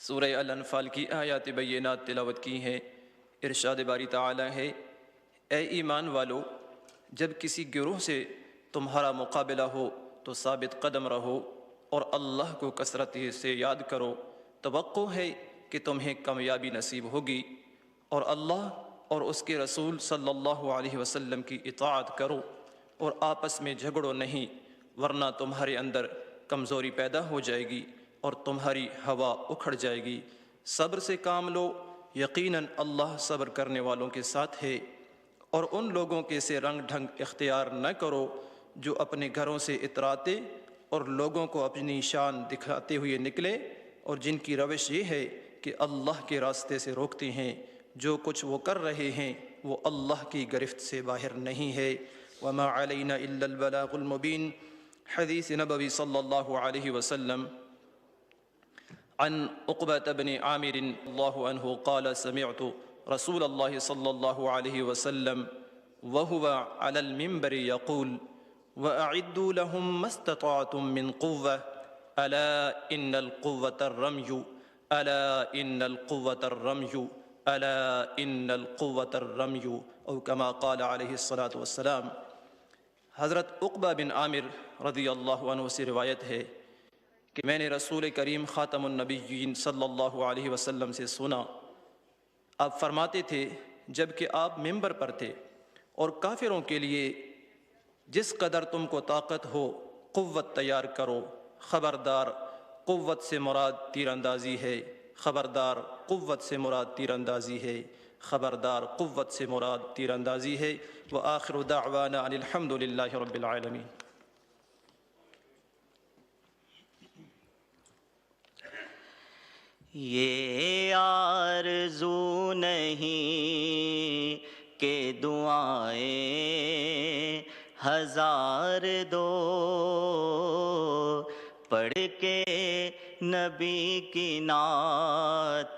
सूरह अल-अनफाल की आयात बय्यिनात तिलावत की हैं। इरशाद बारी ताला है, ए ईमान वालो, जब किसी गिरोह से तुम्हारा मुकाबला हो तो साबित कदम रहो और अल्लाह को कसरत से याद करो। तवक्को है कि तुम्हें कामयाबी नसीब होगी और अल्लाह और उसके रसूल सल्लल्लाहु अलैहि वसल्लम की इताअत करो और आपस में झगड़ो नहीं, वरना तुम्हारे अंदर कमज़ोरी पैदा हो जाएगी और तुम्हारी हवा उखड़ जाएगी। सब्र से काम लो, यकीनन अल्लाह सब्र करने वालों के साथ है। और उन लोगों के से रंग ढंग इख्तियार न करो जो अपने घरों से इतराते और लोगों को अपनी शान दिखाते हुए निकले और जिनकी रविश ये है कि अल्लाह के रास्ते से रोकते हैं। जो कुछ वो कर रहे हैं वो अल्लाह की गिरफ्त से बाहर नहीं है। वमा अलैना इल्लल बलागुल मुबीन। हदीस नबवी सल्लल्लाहु अलैहि वसल्लम अन उक़बत बिन आमिर अल्लाहु अन्हु क़ाल समिअतु रसूलल्लाहि सल्लल्लाहु अलैहि वसल्लम व हुवा अलल मिंबर यक़ूल व अइद्दू लहुम मस्तताअतुम मिन क़ुव्वह अला इन्नल क़ुव्वतर रम्यु अला इन्नल क़ुव्वतर रम्यु अला इन्नल क़ुव्वतर रम्यु औ कमा क़ाल अलैहिस्सलातु वस्सलाम। हज़रत उक़बा बिन आमिर रज़ियल्लाहु अन्हु से रिवायत है कि मैंने रसूल करीम ख़ातमुन नबिय्यीन सल्लल्लाहु अलैहि वसल्लम से सुना, आप फरमाते थे जबकि आप मिंबर पर थे और काफिरों के लिए जिस कदर तुमको ताकत हो क़ुव्वत तैयार करो। ख़बरदार, क़ुव्वत से मुराद तीरंदाजी है। ख़बरदार, क़ुव्वत से मुराद तीरंदाजी है। ख़बरदार, क़ुव्वत से मुराद तीरंदाजी है। व आखिरु दाअवाना अनिल हम्दुलिल्लाहि रब्बिल आलमीन। ये आरज़ू नहीं कि दुआएं हजार दो, पढ़ के नबी की नात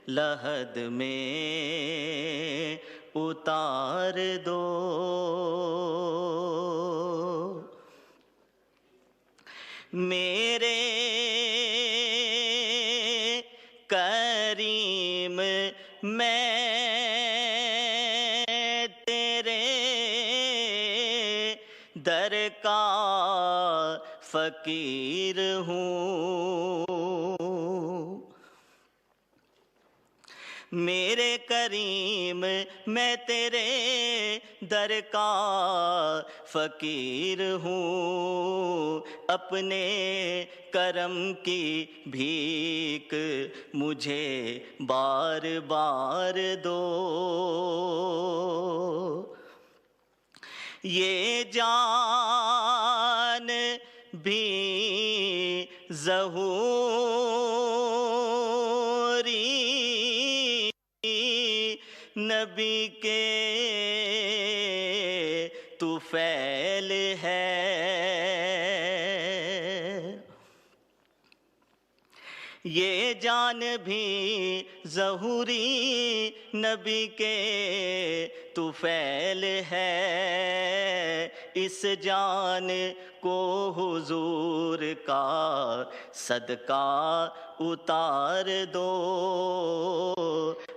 लहद में उतार दो। मेरे करीम मैं तेरे दर का फ़कीर हूँ। मेरे करीम मैं तेरे दर का फ़कीर हूँ, अपने करम की भीख मुझे बार बार दो। ये जान भी ज़हूरी नबी के तुफ़ैल है। ये जान भी ज़हूरी नबी के तुफ़ैल है। इस जान को हुजूर का सदका उतार दो।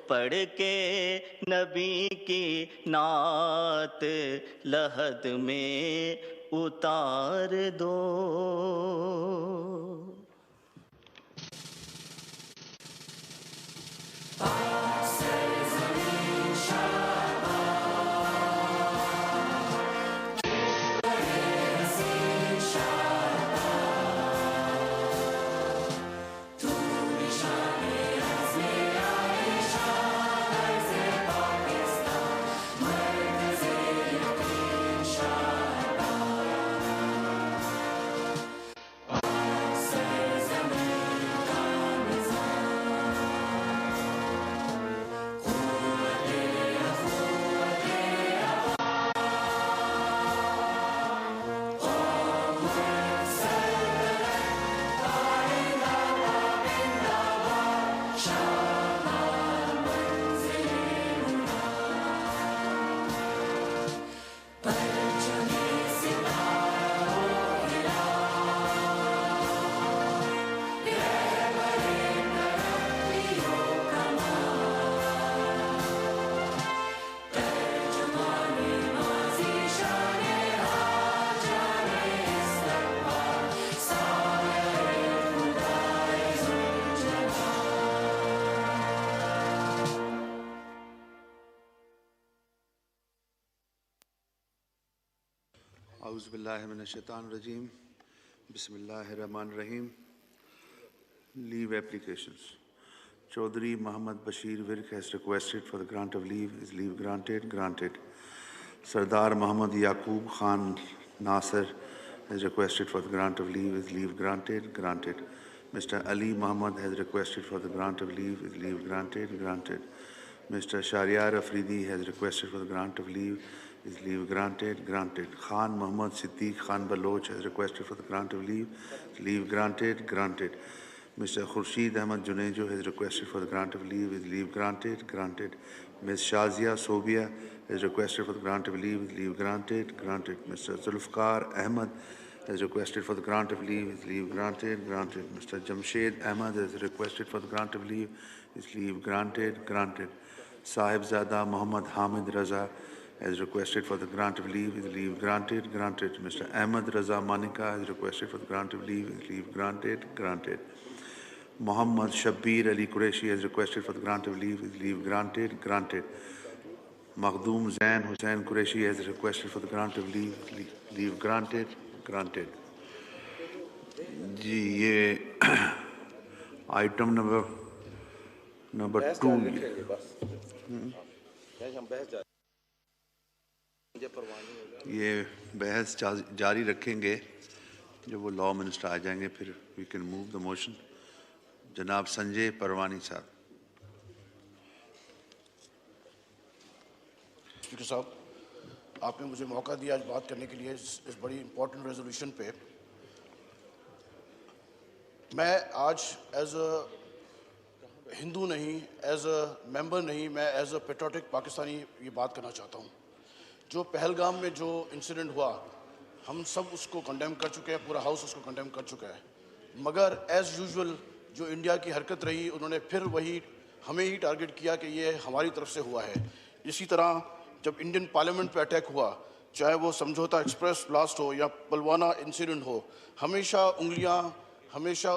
पढ़ के नबी की नात लहद में उतार दो। Auzubillahiminash-shaitanir-rajim. Bismillahir-Rahmanir-Rahim. Leave applications. Chaudhry Muhammad Bashir Virk has requested for the grant of leave. Is leave granted? Granted. Sardar Muhammad Yaqub Khan Nasser has requested for the grant of leave. Is leave granted? Granted. Mr. Ali Muhammad has requested for the grant of leave. Is leave granted? Granted. Mr. Shahryar Afridi has requested for the grant of leave. Is leave granted? Granted. Khan Muhammad Siddiq Khan Baloch has requested for the grant of leave. Is leave granted? Granted. Mr. Khurshid Ahmad Junejo has requested for the grant of leave. Is leave granted? Granted. Ms. Shazia Sobia has requested for the grant of leave. Is leave granted? Granted. Mr. Zulfikar Ahmad has requested for the grant of leave. Is leave granted? Granted. Mr. Jamshed Ahmad has requested for the grant of leave. Is leave granted? Granted. Sahibzada Muhammad Hamid Raza has requested for the grant of leave. Is leave granted? Granted. Mr. Ahmad Raza Manika has requested for the grant of leave. Is leave granted? Granted. Muhammad Shabbir Ali Qureshi has requested for the grant of leave. Is leave granted? Granted. Makhdoom Zain Hussain Qureshi has requested for the grant of leave. Leave granted? Granted. जी ये item number 2 ये बहस जारी रखेंगे जब वो law minister आ जाएंगे फिर we can move the motion. जनाब संजय परवानी साहब। स्पीकर साहब, आपने मुझे मौका दिया आज बात करने के लिए इस बड़ी इंपॉर्टेंट रेजोल्यूशन पे। मैं आज एज अ हिंदू नहीं, एज अ मेंबर नहीं, मैं एज अ पेट्रियोटिक पाकिस्तानी ये बात करना चाहता हूँ। जो पहलगाम में जो इंसिडेंट हुआ हम सब उसको कंडेम कर चुके हैं, पूरा हाउस उसको कंडेम कर चुका है, मगर एज़ यूजुअल जो इंडिया की हरकत रही उन्होंने फिर वही हमें ही टारगेट किया कि ये हमारी तरफ से हुआ है। इसी तरह जब इंडियन पार्लियामेंट पे अटैक हुआ, चाहे वो समझौता एक्सप्रेस ब्लास्ट हो या पुलवामा इंसिडेंट हो, हमेशा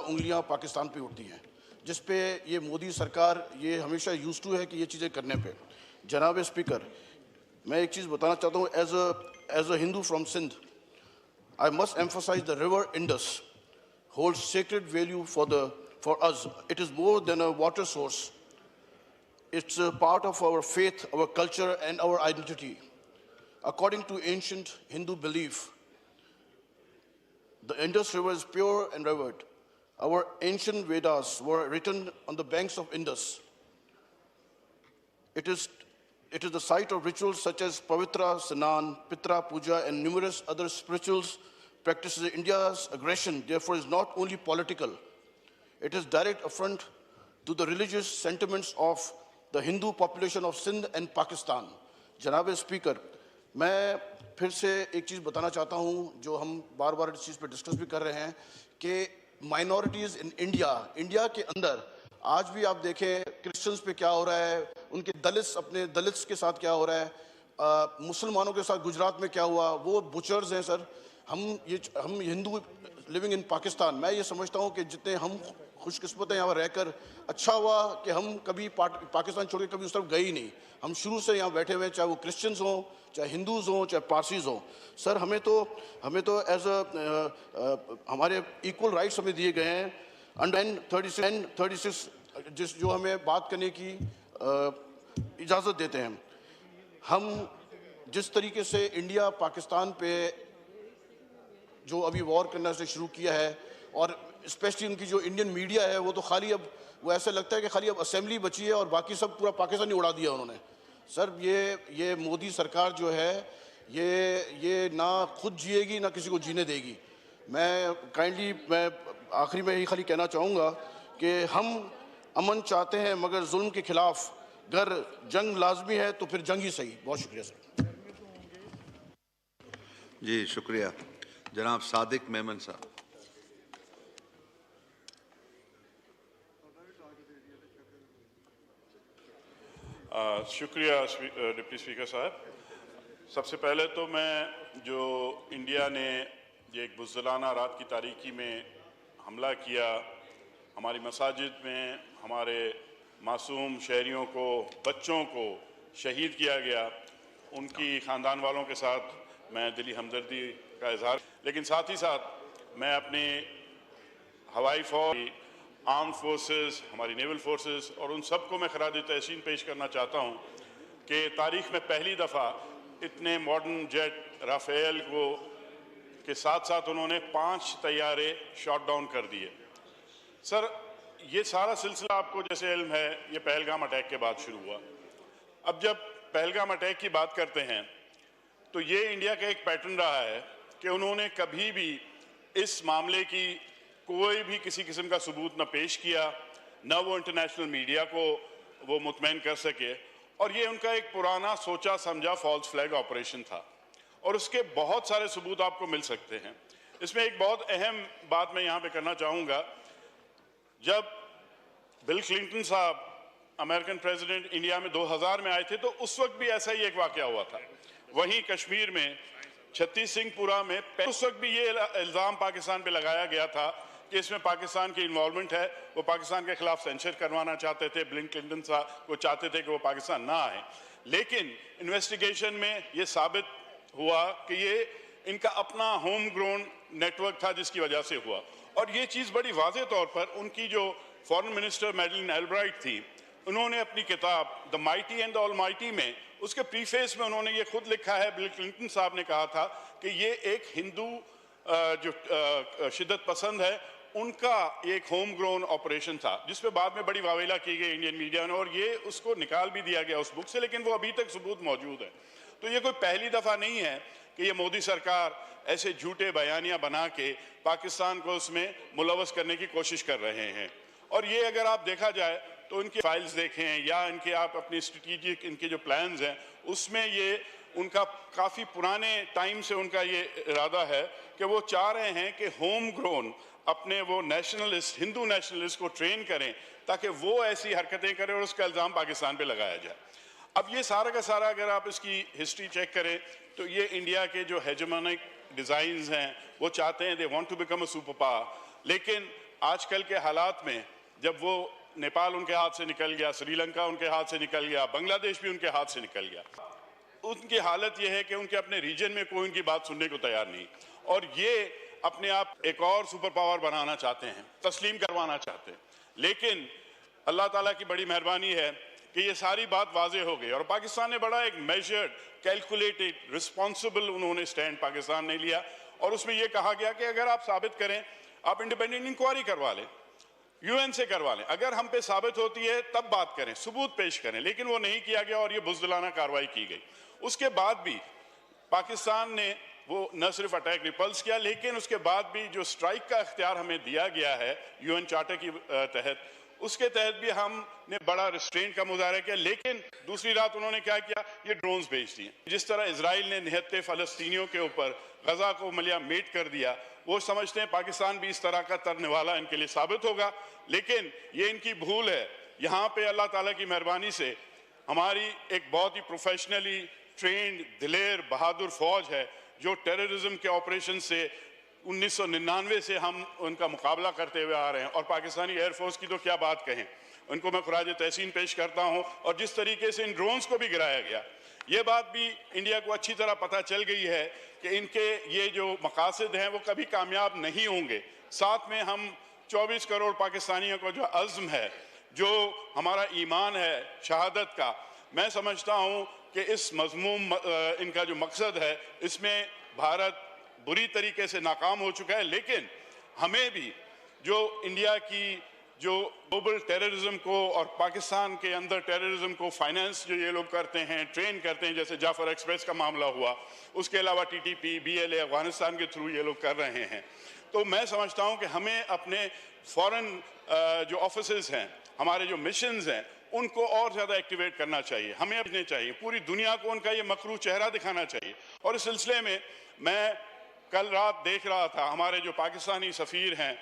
उंगलियां पाकिस्तान पे उठती हैं। जिस पे ये मोदी सरकार ये हमेशा यूज टू है कि ये चीज़ें करने पे। जनाब स्पीकर, मैं एक चीज़ बताना चाहता हूँ as a Hindu from Sindh, I must emphasize the river Indus holds sacred value for us. It is more than a water source. It's a part of our faith, our culture, and our identity. According to ancient Hindu belief, the Indus River is pure and revered. Our ancient Vedas were written on the banks of Indus. It is the site of rituals such as Pavitra, Sanan, Pitra Puja, and numerous other spiritual practices. India's aggression, therefore, is not only political, it is direct affront to the religious sentiments of the Hindu population of Sindh and Pakistan. जनाब speaker, मैं फिर से एक चीज़ बताना चाहता हूँ जो हम बार बार इस चीज़ पर डिस्कस भी कर रहे हैं कि माइनॉरिटीज़ इन इंडिया के अंदर आज भी आप देखें क्रिश्चियंस पे क्या हो रहा है, उनके अपने दलित्स के साथ क्या हो रहा है, मुसलमानों के साथ गुजरात में क्या हुआ, वो बुचर्स हैं सर। हम हिंदू लिविंग इन पाकिस्तान, मैं ये समझता हूँ कि जितने हम खुशकिस्मत हैं यहाँ पर रहकर, अच्छा हुआ कि हम कभी पाकिस्तान छोड़ के कभी उस तरफ गए ही नहीं। हम शुरू से यहाँ बैठे हुए हैं, चाहे वो क्रिश्चियंस हों, चाहे हिंदूज़ हों, चाहे पारसीज़ हों। सर हमें तो एज हमारे इक्वल राइट्स हमें दिए गए हैं अंडर 36 जो हमें बात करने की इजाज़त देते हैं। हम जिस तरीके से इंडिया पाकिस्तान पे जो अभी वॉर करना से शुरू किया है, और स्पेशली उनकी जो इंडियन मीडिया है, वो तो खाली अब वो ऐसा लगता है कि खाली अब असेंबली बची है और बाकी सब पूरा पाकिस्तान ही उड़ा दिया उन्होंने। सर ये मोदी सरकार जो है ये ना खुद जिएगी ना किसी को जीने देगी। मैं आखिरी में ही खाली कहना चाहूँगा कि हम अमन चाहते हैं मगर जुल्म के खिलाफ अगर जंग लाजमी है तो फिर जंग ही सही। बहुत शुक्रिया सर। जी शुक्रिया। जनाब सादिक मेमन साहब। शुक्रिया डिप्टी स्पीकर साहब। सबसे पहले तो मैं जो इंडिया ने ये एक बुज़दिलाना रात की तारीकी में हमला किया, हमारी मसाजिद में हमारे मासूम शहरियों को, बच्चों को शहीद किया गया, उनकी ख़ानदान वालों के साथ मैं दिली हमदर्दी का इजहार, लेकिन साथ ही साथ मैं अपने हवाई फौज, आर्म फोर्सेस, हमारी नेवल फोर्सेस और उन सबको मैं खराज तहसीन पेश करना चाहता हूँ कि तारीख़ में पहली दफ़ा इतने मॉडर्न जेट राफेल के साथ साथ उन्होंने 5 तैयारे शॉट डाउन कर दिए। सर ये सारा सिलसिला आपको जैसे इल्म है, ये पहलगाम अटैक के बाद शुरू हुआ। अब जब पहलगाम अटैक की बात करते हैं तो ये इंडिया का एक पैटर्न रहा है कि उन्होंने कभी भी इस मामले की कोई भी किसी किस्म का सबूत न पेश किया, न वो इंटरनेशनल मीडिया को वो मुतमईन कर सके, और ये उनका एक पुराना सोचा समझा फॉल्स फ्लैग ऑपरेशन था और उसके बहुत सारे सबूत आपको मिल सकते हैं। इसमें एक बहुत अहम बात मैं यहाँ पे करना चाहूँगा, जब बिल क्लिंटन साहब अमेरिकन प्रेसिडेंट इंडिया में 2000 में आए थे तो उस वक्त भी ऐसा ही एक वाक़या हुआ था। वहीं कश्मीर में छत्तीस सिंहपुरा में उस वक्त भी ये इल्ज़ाम पाकिस्तान पे लगाया गया था कि इसमें पाकिस्तान की इन्वॉल्वमेंट है, वो पाकिस्तान के खिलाफ सेंसर करवाना चाहते थे। बिल क्लिंटन साहब वो चाहते थे कि वो पाकिस्तान ना आए, लेकिन इन्वेस्टिगेशन में ये साबित हुआ कि ये इनका अपना होम ग्रोन नेटवर्क था जिसकी वजह से हुआ। और ये चीज़ बड़ी वाज़े तौर पर उनकी जो फॉरेन मिनिस्टर मैडलिन एल्ब्राइट थी, उन्होंने अपनी किताब the mighty and the almighty में उसके प्रीफेस में उन्होंने ये खुद लिखा है, बिल क्लिंटन साहब ने कहा था कि ये एक हिंदू जो शिद्दत पसंद है उनका एक होम ग्रोन ऑपरेशन था, जिस पे बाद में बड़ी वावेला की गई इंडियन मीडिया ने, और ये उसको निकाल भी दिया गया उस बुक से, लेकिन वो अभी तक सबूत मौजूद है। तो ये कोई पहली दफ़ा नहीं है कि ये मोदी सरकार ऐसे झूठे बयानियां बना के पाकिस्तान को उसमें मुलवस करने की कोशिश कर रहे हैं। और ये अगर आप देखा जाए तो इनकी फाइल्स देखें या इनके आप अपनी स्ट्रेटेजिक इनके जो प्लान्स हैं उसमें ये उनका काफ़ी पुराने टाइम से उनका ये इरादा है कि वो चाह रहे हैं कि होम ग्रोन अपने वो नेशनलिस्ट, हिंदू नेशनलिस्ट को ट्रेन करें ताकि वो ऐसी हरकतें करें और उसका इल्ज़ाम पाकिस्तान पे लगाया जाए। अब ये सारा का सारा अगर आप इसकी हिस्ट्री चेक करें तो ये इंडिया के जो हेजेमोनिक डिज़ाइंस हैं वो चाहते हैं they want to become a super power, लेकिन आजकल के हालात में जब वो नेपाल उनके हाथ से निकल गया, श्रीलंका उनके हाथ से निकल गया, बांग्लादेश भी उनके हाथ से निकल गया। उनकी हालत यह है कि उनके अपने रीजन में कोई उनकी बात सुनने को तैयार नहीं, और ये अपने आप एक और सुपर पावर बनाना चाहते हैं, तस्लीम करवाना चाहते हैं। लेकिन अल्लाह ताला की बड़ी मेहरबानी है कि ये सारी बात वाजे हो गई, और पाकिस्तान ने बड़ा एक मेजर्ड, कैलकुलेटेड, रिस्पॉन्सिबल उन्होंने स्टैंड पाकिस्तान ने लिया, और उसमें यह कहा गया कि अगर आप साबित करें, आप इंडिपेंडेंट इंक्वायरी करवा लें, यूएन से करवा लें, अगर हम पे साबित होती है तब बात करें, सबूत पेश करें। लेकिन वो नहीं किया गया और ये बुज़दिलाना कार्रवाई की गई। उसके बाद भी पाकिस्तान ने वो न सिर्फ अटैक रिपल्स किया, लेकिन उसके बाद भी जो स्ट्राइक का इख्तियार हमें दिया गया है यूएन चार्टर की तहत, उसके तहत भी हमने बड़ा रिस्ट्रेंट का मुजाहरा किया। लेकिन दूसरी रात उन्होंने क्या किया, ये ड्रोन्स भेज दिए। जिस तरह इजराइल ने निहत्ते फ़लस्तीनियों के ऊपर गजा को मलिया मेट कर दिया, वो समझते हैं पाकिस्तान भी इस तरह का करने वाला इनके लिए साबित होगा। लेकिन ये इनकी भूल है। यहाँ पे अल्लाह ताला की मेहरबानी से हमारी एक बहुत ही प्रोफेशनली ट्रेंड, दिलेर, बहादुर फौज है, जो टेररिज्म के ऑपरेशन से 1999 से हम उनका मुकाबला करते हुए आ रहे हैं। और पाकिस्तानी एयरफोर्स की तो क्या बात कहें, उनको मैं खराज तहसीन पेश करता हूं। और जिस तरीके से इन ड्रोन्स को भी गिराया गया, ये बात भी इंडिया को अच्छी तरह पता चल गई है कि इनके ये जो मकासद हैं वो कभी कामयाब नहीं होंगे। साथ में हम 24 करोड़ पाकिस्तानियों को जो अज़्म है, जो हमारा ईमान है शहादत का, मैं समझता हूं कि इस मज़मूम इनका जो मकसद है, इसमें भारत बुरी तरीके से नाकाम हो चुका है। लेकिन हमें भी जो इंडिया की जो ग्लोबल टेररिज्म को और पाकिस्तान के अंदर टेररिज्म को फाइनेंस जो ये लोग करते हैं, ट्रेन करते हैं, जैसे जाफर एक्सप्रेस का मामला हुआ, उसके अलावा टीटीपी, बीएलए अफगानिस्तान के थ्रू ये लोग कर रहे हैं। तो मैं समझता हूं कि हमें अपने फॉरेन जो ऑफिसेज हैं, हमारे जो मिशंस हैं, उनको और ज़्यादा एक्टिवेट करना चाहिए। हमें अपने चाहिए, पूरी दुनिया को उनका ये मकरू चेहरा दिखाना चाहिए। और इस सिलसिले में मैं कल रात देख रहा था, हमारे जो पाकिस्तानी सफ़ीर हैं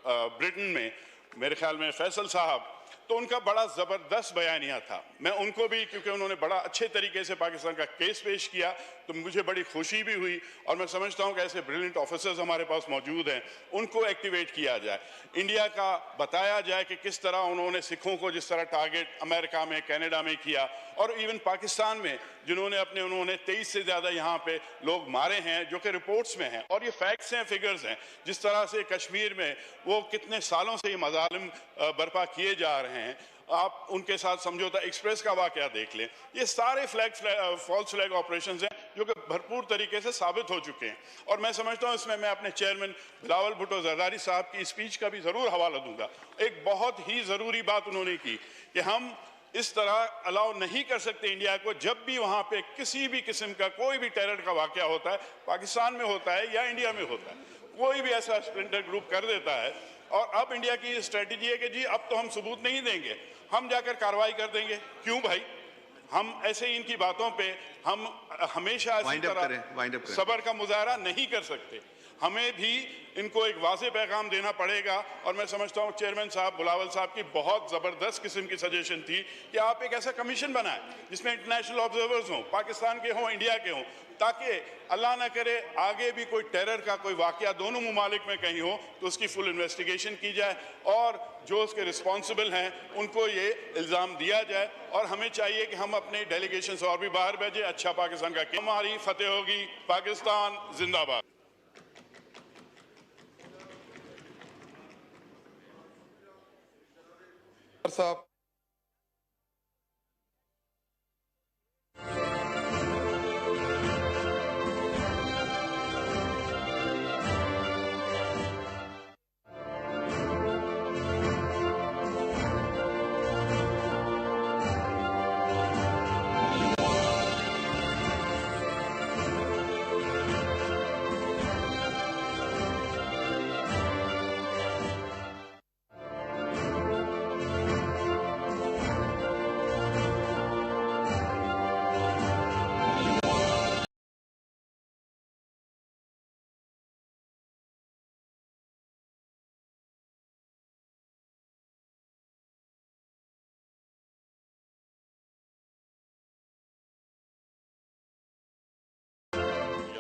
ब्रिटेन में, मेरे ख्याल में फैसल साहब, तो उनका बड़ा ज़बरदस्त बयानिया था। मैं उनको भी, क्योंकि उन्होंने बड़ा अच्छे तरीके से पाकिस्तान का केस पेश किया, तो मुझे बड़ी खुशी भी हुई। और मैं समझता हूँ कि ऐसे ब्रिलियंट ऑफिसर्स हमारे पास मौजूद हैं, उनको एक्टिवेट किया जाए। इंडिया का बताया जाए कि किस तरह उन्होंने सिखों को जिस तरह टारगेट अमेरिका में, कनाडा में किया, और इवन पाकिस्तान में जिन्होंने उन्होंने 23 से ज़्यादा यहाँ पे लोग मारे हैं, जो कि रिपोर्ट्स में हैं, और ये फैक्ट्स हैं, फिगर्स हैं। जिस तरह से कश्मीर में वो कितने सालों से ये मजालिम बर्पा किए जा रहे हैं, आप उनके साथ समझौता एक्सप्रेस का वाकया देख लें। ये सारे फॉल्स फ्लैग ऑपरेशंस हैं जो कि भरपूर तरीके से साबित हो चुके हैं। और मैं समझता हूँ इसमें मैं अपने चेयरमैन बिलावल भुट्टो जरदारी साहब की स्पीच का भी ज़रूर हवाला दूंगा। एक बहुत ही ज़रूरी बात उन्होंने की कि हम इस तरह अलाउ नहीं कर सकते इंडिया को, जब भी वहाँ पे किसी भी किस्म का कोई भी टेरर का वाकया होता है, पाकिस्तान में होता है या इंडिया में होता है, कोई भी ऐसा स्प्लिंटर ग्रुप कर देता है। और अब इंडिया की स्ट्रेटजी है कि जी अब तो हम सबूत नहीं देंगे, हम जाकर कार्रवाई कर देंगे। क्यों भाई, हम ऐसे ही इनकी बातों पे हम हमेशा इसी तरह सब्र का मुजाहरा नहीं कर सकते। हमें भी इनको एक वाज़ेह पैगाम देना पड़ेगा। और मैं समझता हूँ चेयरमैन साहब बिलावल साहब की बहुत ज़बरदस्त किस्म की सजेशन थी कि आप एक ऐसा कमीशन बनाएं जिसमें इंटरनेशनल ऑब्जर्वर्स हों, पाकिस्तान के हों, इंडिया के हों, ताकि अल्लाह न करे आगे भी कोई टेरर का कोई वाकया दोनों ममालिक में कहीं हो तो उसकी फुल इन्वेस्टिगेशन की जाए और जो उसके रिस्पॉन्सिबल हैं उनको ये इल्ज़ाम दिया जाए। और हमें चाहिए कि हम अपने डेलीगेशन से और भी बाहर भेजें। अच्छा पाकिस्तान का हमारी फतेह होगी। पाकिस्तान जिंदाबाद। साहब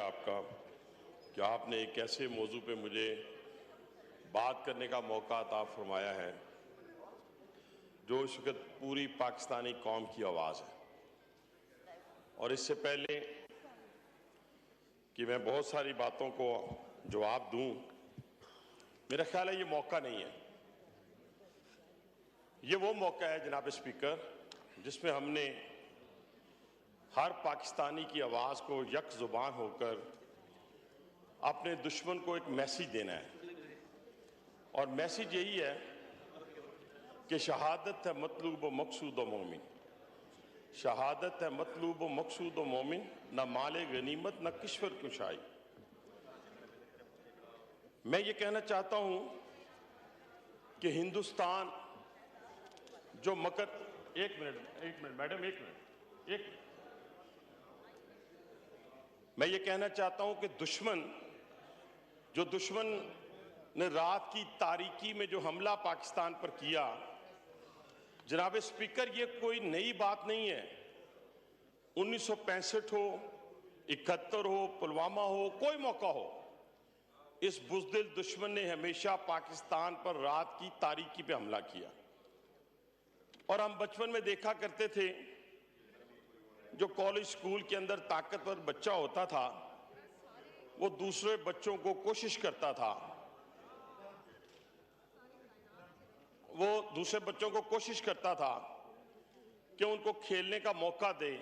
आपका कि आपने एक ऐसे मौजू पे मुझे बात करने का मौका अता फरमाया है, जो इस वक्त पूरी पाकिस्तानी कौम की आवाज़ है। और इससे पहले कि मैं बहुत सारी बातों को जवाब दूं, मेरा ख्याल है ये मौका नहीं है। ये वो मौका है जनाब स्पीकर, जिसमें हमने हर पाकिस्तानी की आवाज़ को यक ज़ुबान होकर अपने दुश्मन को एक मैसेज देना है। और मैसेज यही है कि शहादत है मतलूब व मकसूद व मोमिन, शहादत है मतलूब व मकसूद व मोमिन, न माले गनीमत न किश्वर कुशाई। मैं ये कहना चाहता हूं कि हिंदुस्तान जो एक मिनट मैडम, मैं ये कहना चाहता हूं कि दुश्मन ने रात की तारीकी में जो हमला पाकिस्तान पर किया, जनाब स्पीकर, ये कोई नई बात नहीं है। 1965 हो, 71 हो, पुलवामा हो, कोई मौका हो, इस बुज़दिल दुश्मन ने हमेशा पाकिस्तान पर रात की तारीकी पे हमला किया। और हम बचपन में देखा करते थे, जो कॉलेज स्कूल के अंदर ताकतवर बच्चा होता था, वो दूसरे बच्चों को कोशिश करता था, कि उनको खेलने का मौका दे,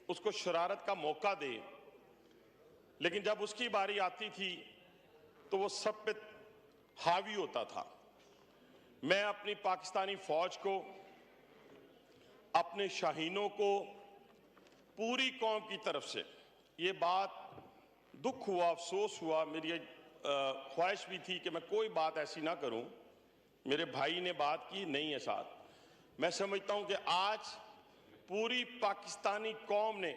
उसको शरारत का मौका दे। लेकिन जब उसकी बारी आती थी तो वो सब पे हावी होता था। मैं अपनी पाकिस्तानी फौज को, अपने शाहीनों को, पूरी कौम की तरफ से ये बात दुख हुआ, अफसोस हुआ, मेरी ख्वाहिश भी थी कि मैं कोई बात ऐसी ना करूं। मेरे भाई ने बात की, नहीं है साथ। मैं समझता हूं कि आज पूरी पाकिस्तानी कौम ने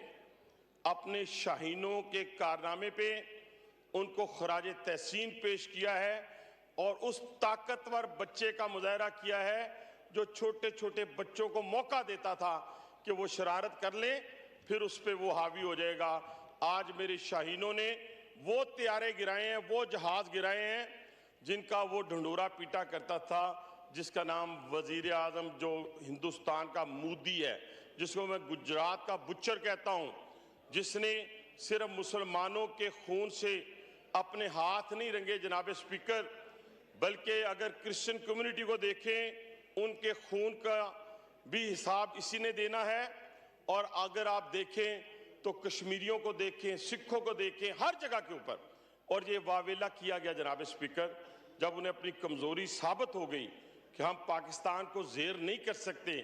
अपने शाहीनों के कारनामे पे उनको खराज तहसीन पेश किया है और उस ताकतवर बच्चे का मुजाहरा किया है जो छोटे छोटे बच्चों को मौका देता था कि वो शरारत कर लें, फिर उस पर वो हावी हो जाएगा। आज मेरे शाहीनों ने वो तैयारे गिराए हैं, वो जहाज गिराए हैं जिनका वो ढंडोरा पीटा करता था, जिसका नाम वजीर आजम जो हिंदुस्तान का मोदी है, जिसको मैं गुजरात का बुच्चर कहता हूं, जिसने सिर्फ मुसलमानों के खून से अपने हाथ नहीं रंगे जनाब स्पीकर, बल्कि अगर क्रिश्चियन कम्युनिटी को देखें, उनके खून का भी हिसाब इसी ने देना है। और अगर आप देखें तो कश्मीरियों को देखें, सिखों को देखें, हर जगह के ऊपर। और ये वावेला किया गया जनाब स्पीकर, जब उन्हें अपनी कमजोरी साबित हो गई कि हम पाकिस्तान को ज़ेर नहीं कर सकते,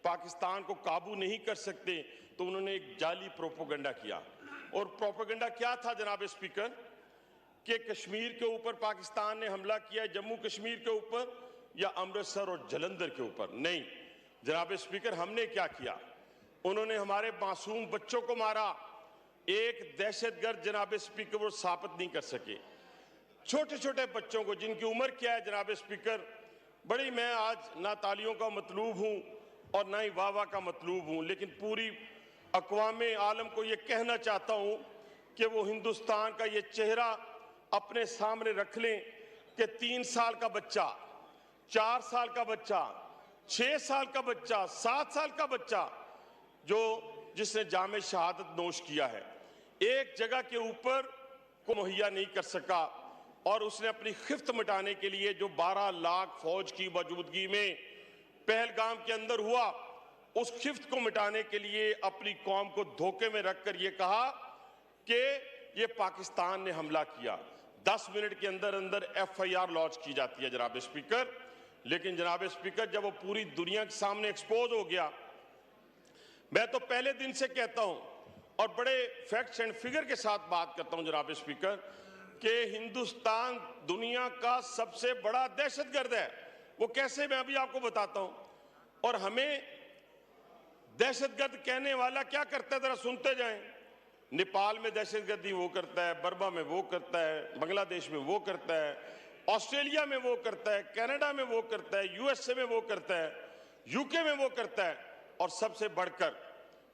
पाकिस्तान को काबू नहीं कर सकते, तो उन्होंने एक जाली प्रोपोगंडा किया। और प्रोपोगंडा क्या था जनाब स्पीकर, कि कश्मीर के ऊपर पाकिस्तान ने हमला किया, जम्मू कश्मीर के ऊपर या अमृतसर और जलंधर के ऊपर। नहीं जनाब स्पीकर, हमने क्या किया, उन्होंने हमारे मासूम बच्चों को मारा। एक दहशतगर्द जनाब स्पीकर वो साबित नहीं कर सके। छोटे छोटे बच्चों को, जिनकी उम्र क्या है जनाब स्पीकर, बड़ी, मैं आज ना तालियों का मतलूब हूं और ना ही वाह वाह का मतलूब हूं, लेकिन पूरी अक़वाम आलम को ये कहना चाहता हूं कि वो हिंदुस्तान का ये चेहरा अपने सामने रख लें कि 3 साल का बच्चा, 4 साल का बच्चा, 6 साल का बच्चा, 7 साल का बच्चा जिसने जामे शहादत नोश किया है, एक जगह के ऊपर को मुहैया नहीं कर सका। और उसने अपनी खिफ्त मिटाने के लिए जो 12 लाख फौज की मौजूदगी में पहलगाम के अंदर हुआ, उस खिफ्त को मिटाने के लिए अपनी कौम को धोखे में रखकर यह कहा कि ये पाकिस्तान ने हमला किया। 10 मिनट के अंदर अंदर FIR लॉन्च की जाती है जनाब स्पीकर। लेकिन जनाब स्पीकर, जब वो पूरी दुनिया के सामने एक्सपोज हो गया, मैं तो पहले दिन से कहता हूं और बड़े फैक्ट्स एंड फिगर के साथ बात करता हूं जनाब स्पीकर, कि हिंदुस्तान दुनिया का सबसे बड़ा दहशतगर्द है। वो कैसे, मैं अभी आपको बताता हूं। और हमें दहशतगर्द कहने वाला क्या करता है, जरा सुनते जाएं। नेपाल में दहशतगर्दी वो करता है, बर्मा में वो करता है, बांग्लादेश में वो करता है, ऑस्ट्रेलिया में वो करता है, कनाडा में वो करता है, USA में वो करता है, UK में वो करता है। और सबसे बढ़कर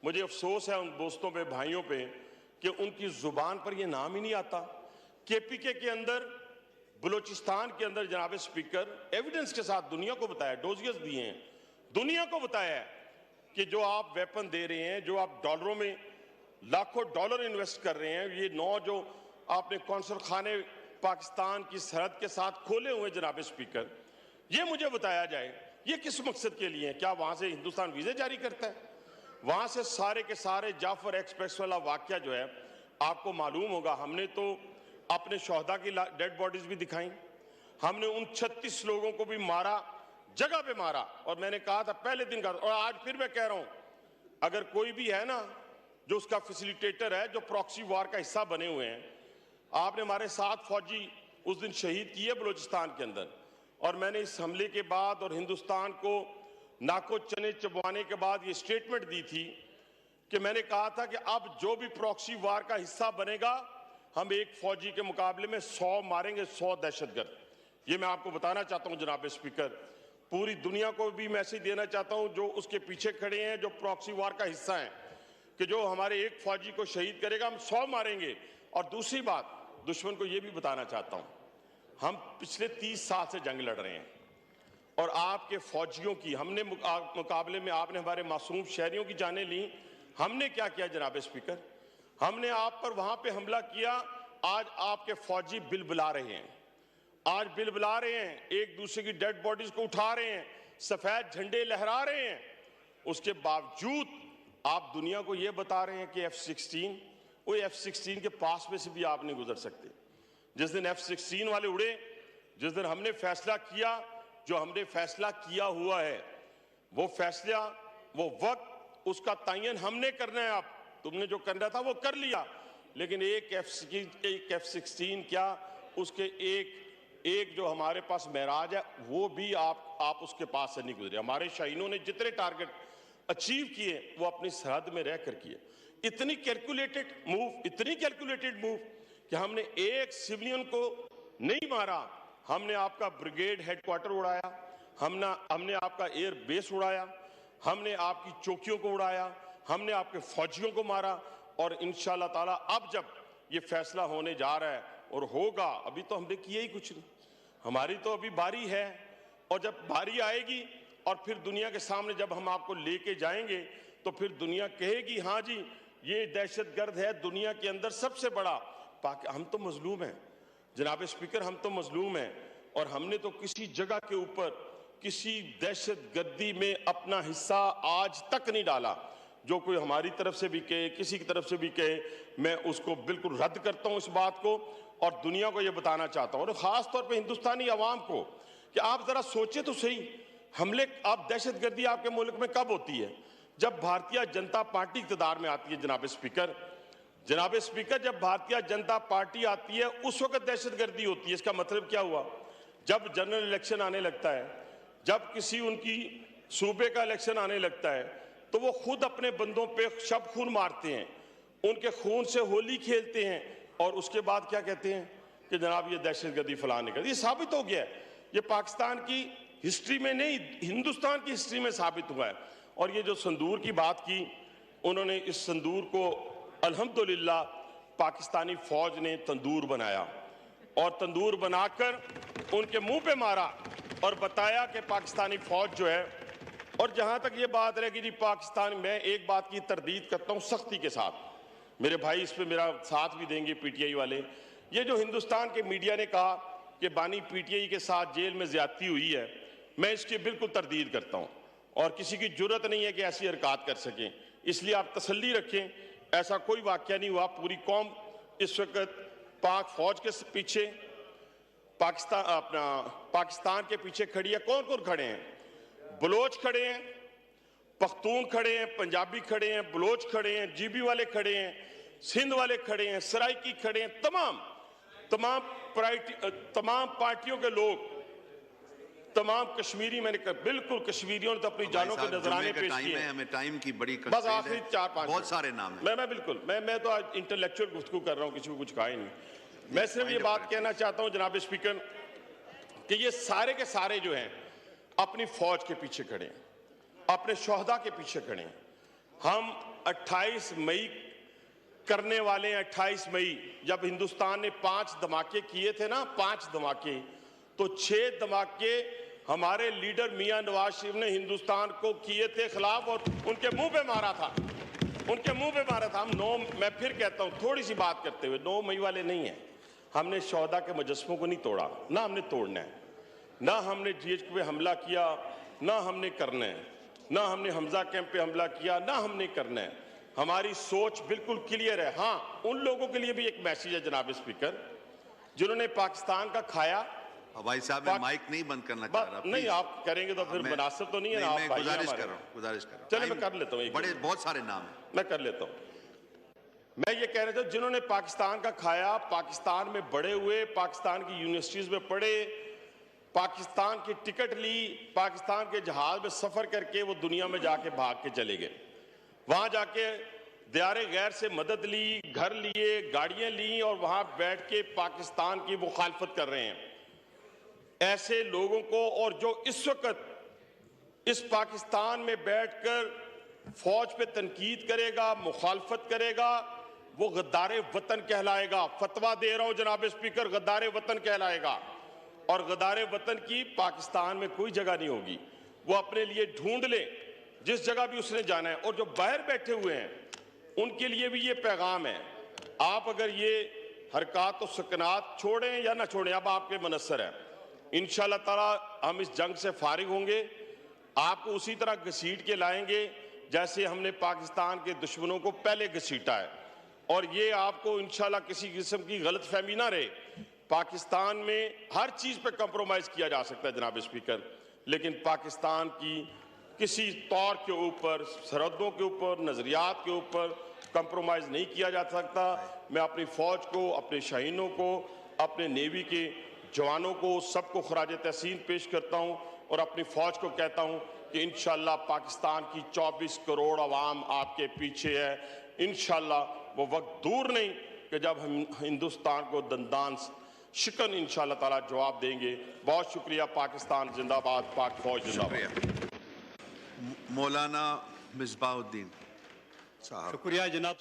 मुझे अफसोस है उन दोस्तों पे, भाइयों पे, कि उनकी जुबान पर ये नाम ही नहीं आता। KPK के अंदर बलूचिस्तान के अंदर जनाब स्पीकर एविडेंस के साथ दुनिया को बताया, डोजियर्स दिए हैं, दुनिया को बताया है कि जो आप वेपन दे रहे हैं, जो आप डॉलरों में लाखों डॉलर इन्वेस्ट कर रहे हैं, ये 9 जो आपने कौंसल खाने पाकिस्तान की सरहद के साथ खोले हुए जनाब स्पीकर, ये मुझे बताया जाए ये किस मकसद के लिए है? क्या वहां से हिंदुस्तान वीजे जारी करता है? वहां से सारे के सारे जाफर एक्सप्रेस वाला वाकया जो है आपको मालूम होगा, हमने तो अपने शोहदा की डेड बॉडीज भी दिखाई, हमने उन 36 लोगों को भी मारा, जगह पे मारा, और मैंने कहा था पहले दिन का, और आज फिर मैं कह रहा हूं, अगर कोई भी है ना जो उसका फैसिलिटेटर है, जो प्रॉक्सी वार का हिस्सा बने हुए हैं, आपने हमारे 7 फौजी उस दिन शहीद किए बलूचिस्तान के अंदर, और मैंने इस हमले के बाद और हिंदुस्तान को नाको चने चबवाने के बाद ये स्टेटमेंट दी थी कि मैंने कहा था कि अब जो भी प्रॉक्सी वार का हिस्सा बनेगा, हम एक फौजी के मुकाबले में 100 मारेंगे, 100 दहशतगर्द। ये मैं आपको बताना चाहता हूं जनाब स्पीकर, पूरी दुनिया को भी मैसेज देना चाहता हूं जो उसके पीछे खड़े हैं, जो प्रॉक्सी वार का हिस्सा हैं, कि जो हमारे एक फौजी को शहीद करेगा हम 100 मारेंगे। और दूसरी बात, दुश्मन को यह भी बताना चाहता हूं, हम पिछले 30 साल से जंग लड़ रहे हैं, और आपके फौजियों की हमने मुकाबले में आपने हमारे मासूम शहरियों की जानें ली। हमने क्या किया जनाब स्पीकर? हमने आप पर वहां पे हमला किया, आज आपके फौजी बिलबिला रहे हैं, आज बिलबिला रहे हैं, एक दूसरे की डेड बॉडीज को उठा रहे हैं, सफेद झंडे लहरा रहे हैं। उसके बावजूद आप दुनिया को यह बता रहे हैं कि F-16, वो F-16 के पास में से भी आप नहीं गुजर सकते। जिस दिन F-16 वाले उड़े, जिस दिन हमने फैसला किया, जो हमने फैसला किया हुआ है, वो फैसला, वो वक्त, उसका तयन हमने करना है। आप तुमने जो करना था वो कर लिया, लेकिन एक F-16 क्या, उसके एक जो हमारे पास महराज है, वो भी आप उसके पास से नहीं गुजरे। हमारे शाहीनों ने जितने टारगेट अचीव किए वो अपनी सरहद में रह कर किए। इतनी कैलकुलेटेड मूव कि हमने एक सिविलियन को नहीं मारा, हमने आपका ब्रिगेड हेडक्वार्टर उड़ाया, हमने आपका एयर बेस उड़ाया, हमने आपकी चौकियों को उड़ाया, हमने आपके फौजियों को मारा। और इंशाअल्लाह ताला अब जब ये फैसला होने जा रहा है और होगा, अभी तो हमने किया ही कुछ नहीं, हमारी तो अभी बारी है, और जब बारी आएगी और फिर दुनिया के सामने जब हम आपको लेके जाएंगे तो फिर दुनिया कहेगी हाँ जी ये दहशतगर्द है, दुनिया के अंदर सबसे बड़ा। हम तो मजलूम हैं जनाब स्पीकर, हम तो मजलूम हैं, और हमने तो किसी जगह के ऊपर किसी दहशतगर्दी में अपना हिस्सा आज तक नहीं डाला। जो कोई हमारी तरफ से भी कहे, किसी की तरफ से भी कहे, मैं उसको बिल्कुल रद्द करता हूं इस बात को, और दुनिया को यह बताना चाहता हूं, और खास तौर पे हिंदुस्तानी अवाम को, कि आप जरा सोचे तो सही, हमले, आप दहशतगर्दी आपके मुल्क में कब होती है? जब भारतीय जनता पार्टी इक़्तिदार में आती है जनाब स्पीकर। जब भारतीय जनता पार्टी आती है उस वक्त दहशतगर्दी होती है। इसका मतलब क्या हुआ? जब जनरल इलेक्शन आने लगता है, जब किसी उनकी सूबे का इलेक्शन आने लगता है, तो वो खुद अपने बंदों पे शब खून मारते हैं, उनके खून से होली खेलते हैं, और उसके बाद क्या कहते हैं कि जनाब ये दहशतगर्दी फलाने का। ये साबित हो गया है, ये पाकिस्तान की हिस्ट्री में नहीं, हिंदुस्तान की हिस्ट्री में साबित हुआ है। और ये जो संदूर की बात की, उन्होंने इस संदूर को अल्हम्दुलिल्लाह पाकिस्तानी फौज ने तंदूर बनाया, और तंदूर बनाकर उनके मुंह पे मारा और बताया कि पाकिस्तानी फौज जो है। और जहां तक ये बात रहे कि जी पाकिस्तान, मैं एक बात की तरदीद करता हूं सख्ती के साथ, मेरे भाई इस पे मेरा साथ भी देंगे पीटीआई वाले। ये जो हिंदुस्तान के मीडिया ने कहा कि बानी पीटीआई के साथ जेल में ज्यादती हुई है, मैं इसकी बिल्कुल तरदीद करता हूं, और किसी की जुर्रत नहीं है कि ऐसी हरकत कर सकें। इसलिए आप तसल्ली रखें, ऐसा कोई वाकया नहीं हुआ। पूरी कौम इस वक्त पाक फौज के पीछे, पाकिस्तान के पीछे खड़ी है। कौन कौन खड़े हैं? बलोच खड़े हैं, पख्तून खड़े हैं, पंजाबी खड़े हैं, बलोच खड़े हैं, जीबी वाले खड़े हैं, सिंध वाले खड़े हैं, सराइकी खड़े हैं, तमाम पार्टियों के लोग, तमाम कश्मीरी, मैंने कहा बिल्कुल कश्मीरियों ने तो अपनी जानों के नजराने पेश किए। हमें टाइम की बड़ी बस आखिरी 4-5 बहुत सारे नाम हैं। मैं बिल्कुल मैं तो आज इंटेलेक्चुअल गुफ्तगू कर रहा हूं, किसी को कुछ कहा ही नहीं। मैं सिर्फ ये बात कहना चाहता हूं जनाब स्पीकर कि ये सारे के सारे जो हैं अपनी फौज के पीछे खड़े हैं, अपने शोहदा के पीछे खड़े हैं। हम 28 मई करने वाले हैं 28 मई। जब हिंदुस्तान ने 5 धमाके किए थे ना, 5 धमाके, तो 6 धमाके हमारे लीडर मियां नवाज शरीफ ने हिंदुस्तान को किए थे खिलाफ, और उनके मुंह पे मारा था, उनके मुंह पे मारा था। हम मैं फिर कहता हूं, थोड़ी सी बात करते हुए, 9 मई वाले नहीं है। हमने शौहदा के मुजस्समों को नहीं तोड़ा, ना हमने तोड़ना है, ना हमने GHQ पे हमला किया, ना हमने करना है, ना हमने हमजा कैंप पे हमला किया, ना हमने करना है। हमारी सोच बिल्कुल क्लियर है। हाँ, उन लोगों के लिए भी एक मैसेज है जनाब स्पीकर, जिन्होंने पाकिस्तान का खाया। भाई साहब, मैं माइक नहीं बंद करना चाह रहा। नहीं, आप करेंगे तो फिर मुनासिब तो नहीं है ना। आप गुजारिश कर रहा हूँ। चलिए मैं कर लेता हूँ, बहुत सारे नाम हैं, मैं कर लेता हूँ। मैं ये कह रहा था, जिन्होंने पाकिस्तान का खाया, पाकिस्तान में बड़े हुए, पाकिस्तान की यूनिवर्सिटीज में पढ़े, पाकिस्तान की टिकट ली, पाकिस्तान के जहाज में सफर करके वो दुनिया में जाके भाग के चले गए, वहां जाके दियारे गैर से मदद ली, घर लिए, गाड़ियां ली, और वहां बैठ के पाकिस्तान की मुखालफत कर रहे हैं। ऐसे लोगों को, और जो इस वक्त इस पाकिस्तान में बैठकर फौज पे तनकीद करेगा, मुखालफत करेगा, वो गद्दारे वतन कहलाएगा। फतवा दे रहा हूं जनाब स्पीकर, गद्दारे वतन कहलाएगा। और गद्दारे वतन की पाकिस्तान में कोई जगह नहीं होगी। वो अपने लिए ढूंढ ले जिस जगह भी उसने जाना है। और जो बाहर बैठे हुए हैं उनके लिए भी ये पैगाम है, आप अगर ये हरकत और सकनात छोड़ें या ना छोड़ें, अब आपके मनसर है। इंशाअल्लाह ताला हम इस जंग से फारिग होंगे, आपको उसी तरह घसीट के लाएंगे जैसे हमने पाकिस्तान के दुश्मनों को पहले घसीटा है। और ये आपको इंशाअल्लाह किसी किस्म की गलतफहमी ना रहे। पाकिस्तान में हर चीज पे कंप्रोमाइज किया जा सकता है जनाब स्पीकर, लेकिन पाकिस्तान की किसी तौर के ऊपर, सरहदों के ऊपर, नजरियात के ऊपर कंप्रोमाइज नहीं किया जा सकता। मैं अपनी फौज को, अपने शाहीनों को, अपने नेवी के जवानों को, सबको खराज तहसीन पेश करता हूं, और अपनी फौज को कहता हूं कि इंशाअल्लाह पाकिस्तान की 24 करोड़ अवाम आपके पीछे है। इंशाअल्लाह वो वक्त दूर नहीं कि जब हम हिंदुस्तान को दंदान शिकन इंशाअल्लाह ताला जवाब देंगे। बहुत शुक्रिया। पाकिस्तान जिंदाबाद, पाक फौज जिंदाबाद। मौलाना मिसबाउद्दीन साहब। शुक्रिया जनाब।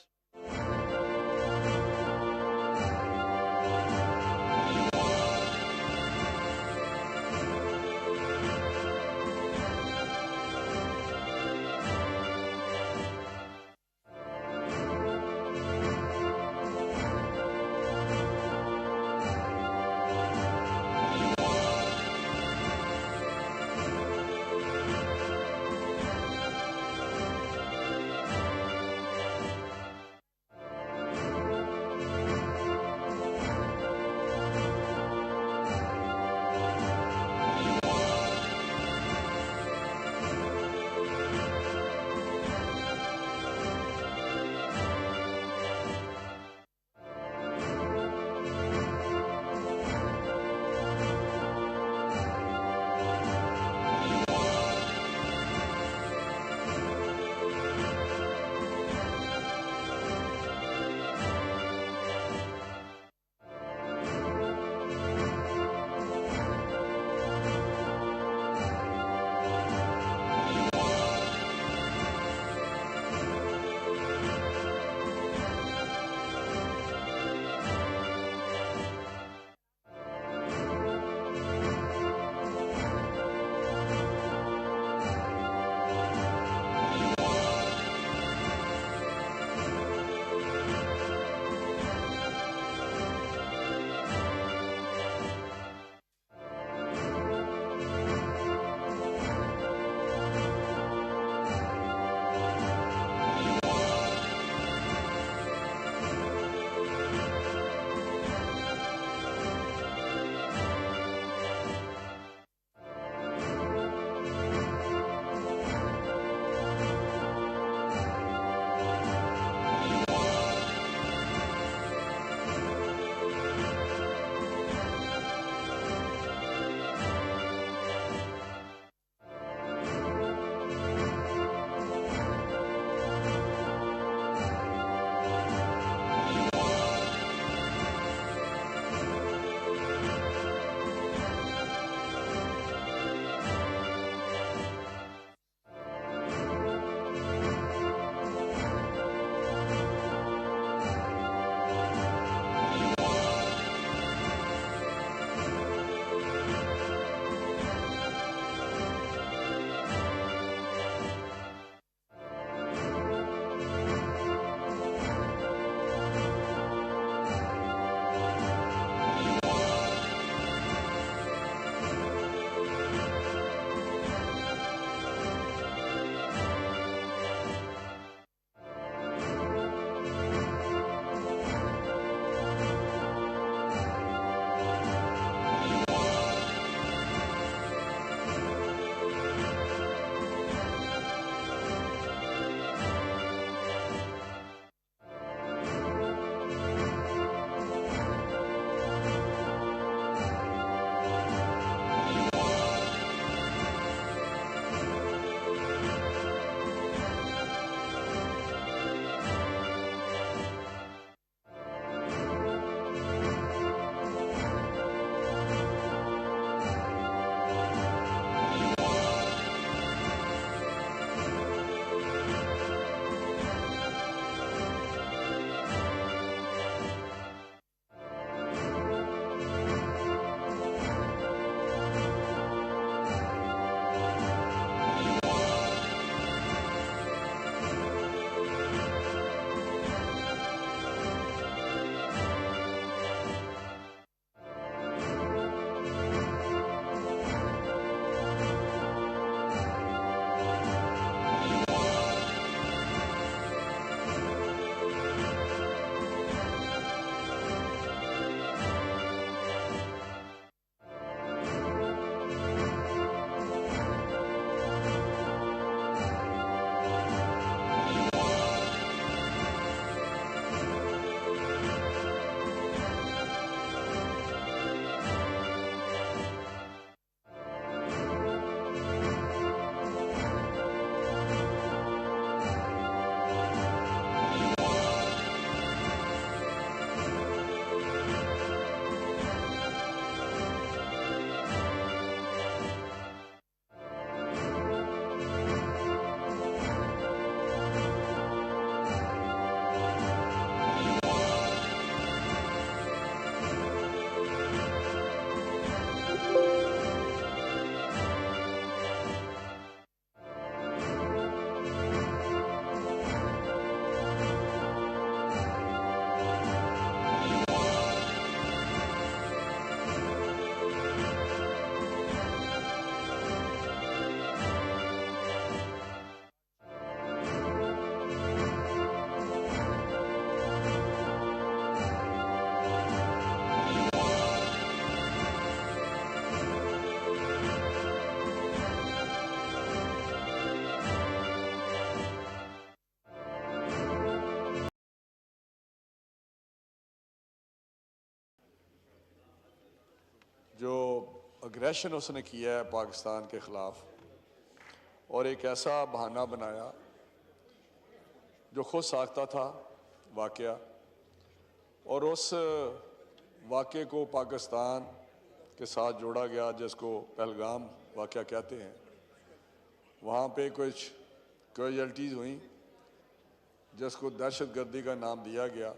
अग्रेशन उसने किया है पाकिस्तान के ख़िलाफ़, और एक ऐसा बहाना बनाया जो खुद साख्ता था वाक़या, और उस वाक़े को पाकिस्तान के साथ जोड़ा गया जिसको पहलगाम वाक़या कहते हैं। वहाँ पे कुछ कैजुअल्टीज़ हुई जिसको दहशतगर्दी का नाम दिया गया।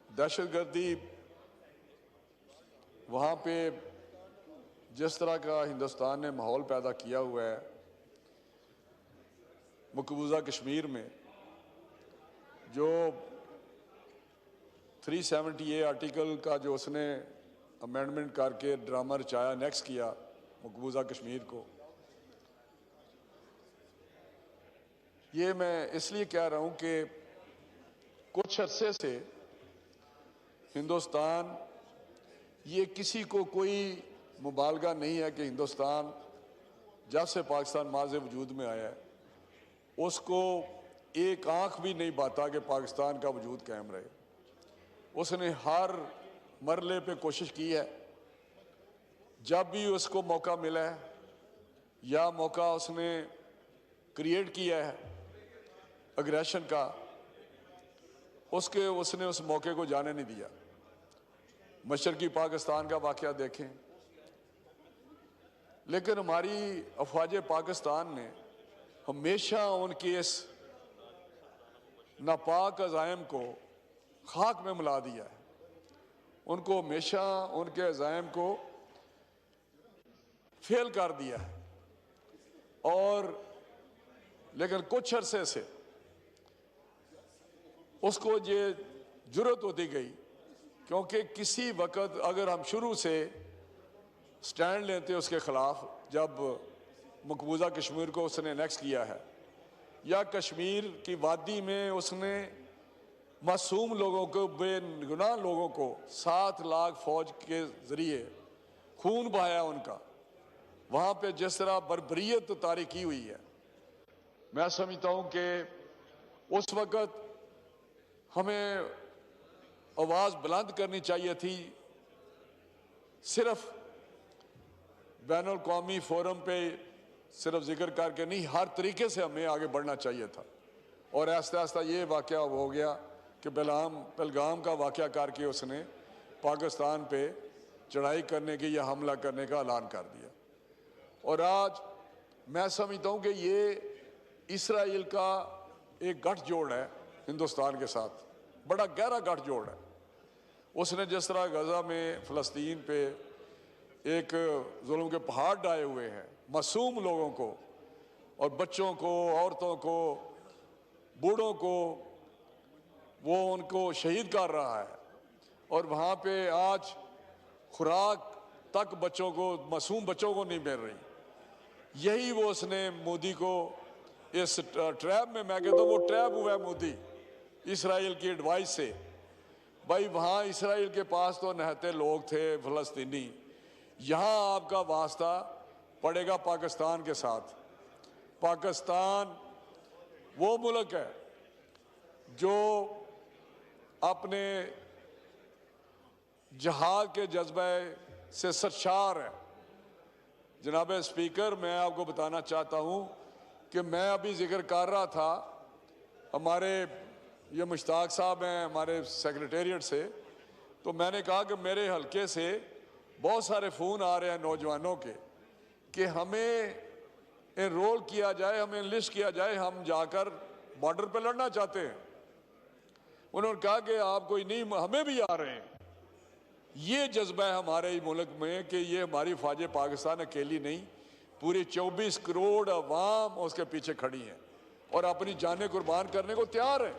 दहशतगर्दी वहाँ पे जिस तरह का हिंदुस्तान ने माहौल पैदा किया हुआ है मकबूजा कश्मीर में, जो 370A आर्टिकल का जो उसने अमेंडमेंट करके ड्रामा रचाया, नेक्स्ट किया मकबूजा कश्मीर को, ये मैं इसलिए कह रहा हूँ कि कुछ अरसे से हिंदुस्तान, ये किसी को कोई मुबालगा नहीं है कि हिंदुस्तान जब से पाकिस्तान माज़ वजूद में आया है उसको एक आंख भी नहीं बाता कि पाकिस्तान का वजूद कायम रहे। उसने हर मरले पे कोशिश की है, जब भी उसको मौका मिला है या मौका उसने क्रिएट किया है अग्रेशन का, उसने उस मौके को जाने नहीं दिया। मशरकी पाकिस्तान का वाक़या देखें, लेकिन हमारी अफवाज पाकिस्तान ने हमेशा उनके इस नापाक अज़ाइम को खाक में मिला दिया है। उनको हमेशा उनके अज़ाइम को फेल कर दिया है, और लेकिन कुछ अरसे से उसको ये जुर्रत होती गई, क्योंकि किसी वक्त अगर हम शुरू से स्टैंड लेते उसके ख़िलाफ़, जब मकबूजा कश्मीर को उसने एनेक्स किया है, या कश्मीर की वादी में उसने मासूम लोगों को, बेगुनाह लोगों को 7 लाख फ़ौज के ज़रिए खून बहाया उनका, वहाँ पे जिस तरह बर्बरियत तारी की हुई है, मैं समझता हूँ कि उस वक़्त हमें आवाज़ बुलंद करनी चाहिए थी। सिर्फ बैनुल कौमी फोरम पे सिर्फ जिक्र करके नहीं, हर तरीके से हमें आगे बढ़ना चाहिए था। और आहिस्ता आहिस्ता ये वाक़या हो गया कि पहलगाम का वाक़या करके उसने पाकिस्तान पे चढ़ाई करने की या हमला करने का ऐलान कर दिया। और आज मैं समझता हूँ कि ये इसराइल का एक गठजोड़ है हिंदुस्तान के साथ, बड़ा गहरा गठजोड़ है। उसने जिस तरह गज़ा में फ़लस्तीन पे एक जुल्म के पहाड़ डाले हुए हैं, मासूम लोगों को और बच्चों को, औरतों को, बूढ़ों को, वो उनको शहीद कर रहा है, और वहाँ पे आज खुराक तक बच्चों को, मासूम बच्चों को नहीं मिल रही। यही वो उसने मोदी को इस ट्रैप में, मैं कहता हूँ वो ट्रैप हुआ है मोदी इसराइल की एडवाइस से। भाई वहाँ इसराइल के पास तो नहते लोग थे फ़लस्तीनी, यहाँ आपका वास्ता पड़ेगा पाकिस्तान के साथ। पाकिस्तान वो मुल्क है जो अपने जहाद के जज्बे से सरशार है। जनाब स्पीकर, मैं आपको बताना चाहता हूँ कि मैं अभी जिक्र कर रहा था, हमारे ये मुश्ताक साहब हैं हमारे सेक्रेटेरिएट से, तो मैंने कहा कि मेरे हलके से बहुत सारे फ़ोन आ रहे हैं नौजवानों के कि हमें एनरोल किया जाए, हमें इनलिस्ट किया जाए, हम जाकर बॉर्डर पे लड़ना चाहते हैं। उन्होंने कहा कि आप कोई नहीं, हमें भी आ रहे हैं। ये जज्बा है हमारे मुल्क में कि ये हमारी फ़ौज पाकिस्तान अकेली नहीं, पूरी 24 करोड़ अवाम उसके पीछे खड़ी हैं और अपनी जानें कुर्बान करने को तैयार है।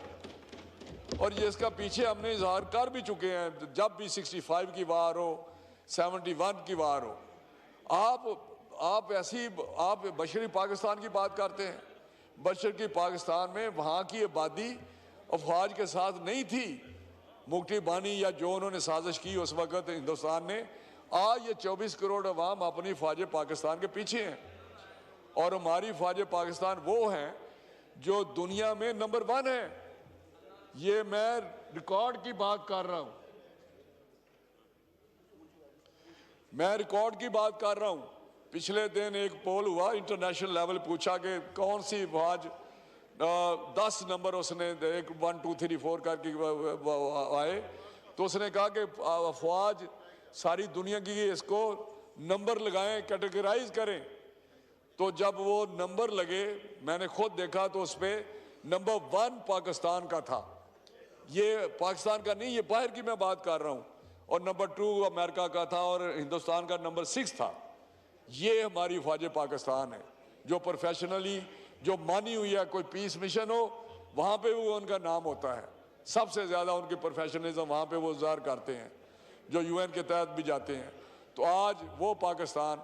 और ये इसका पीछे हमने इजहार कर भी चुके हैं, जब भी 65 की वार हो, 71 की वार हो। आप बशरी पाकिस्तान की बात करते हैं। बशरी पाकिस्तान में वहाँ की आबादी अफवाज के साथ नहीं थी। मुक्ति बानी या जो उन्होंने साजिश की उस वक़्त हिंदुस्तान ने, आज ये 24 करोड़ अवाम अपनी फ़ौज पाकिस्तान के पीछे हैं। और हमारी फ़ौज पाकिस्तान वो हैं जो दुनिया में नंबर 1 है। ये मैं रिकॉर्ड की बात कर रहा हूँ। मैं रिकॉर्ड की बात कर रहा हूँ। पिछले दिन एक पोल हुआ इंटरनेशनल लेवल, पूछा कि कौन सी अफवाज 10 नंबर उसने 1 1 2 3 4 करके आए, तो उसने कहा कि अफवाज सारी दुनिया की इसको नंबर लगाएं, कैटेगराइज करें। तो जब वो नंबर लगे मैंने खुद देखा तो उस पर नंबर 1 पाकिस्तान का था। ये पाकिस्तान का नहीं, ये बाहर की मैं बात कर रहा हूँ। और नंबर 2 अमेरिका का था और हिंदुस्तान का नंबर 6 था। ये हमारी फौज पाकिस्तान है जो प्रोफेशनली जो मानी हुई है। कोई पीस मिशन हो वहाँ पे वो उनका नाम होता है, सबसे ज़्यादा उनकी प्रोफेशनलिज्म वहाँ पे वो ज़ाहिर करते हैं, जो यूएन के तहत भी जाते हैं। तो आज वो पाकिस्तान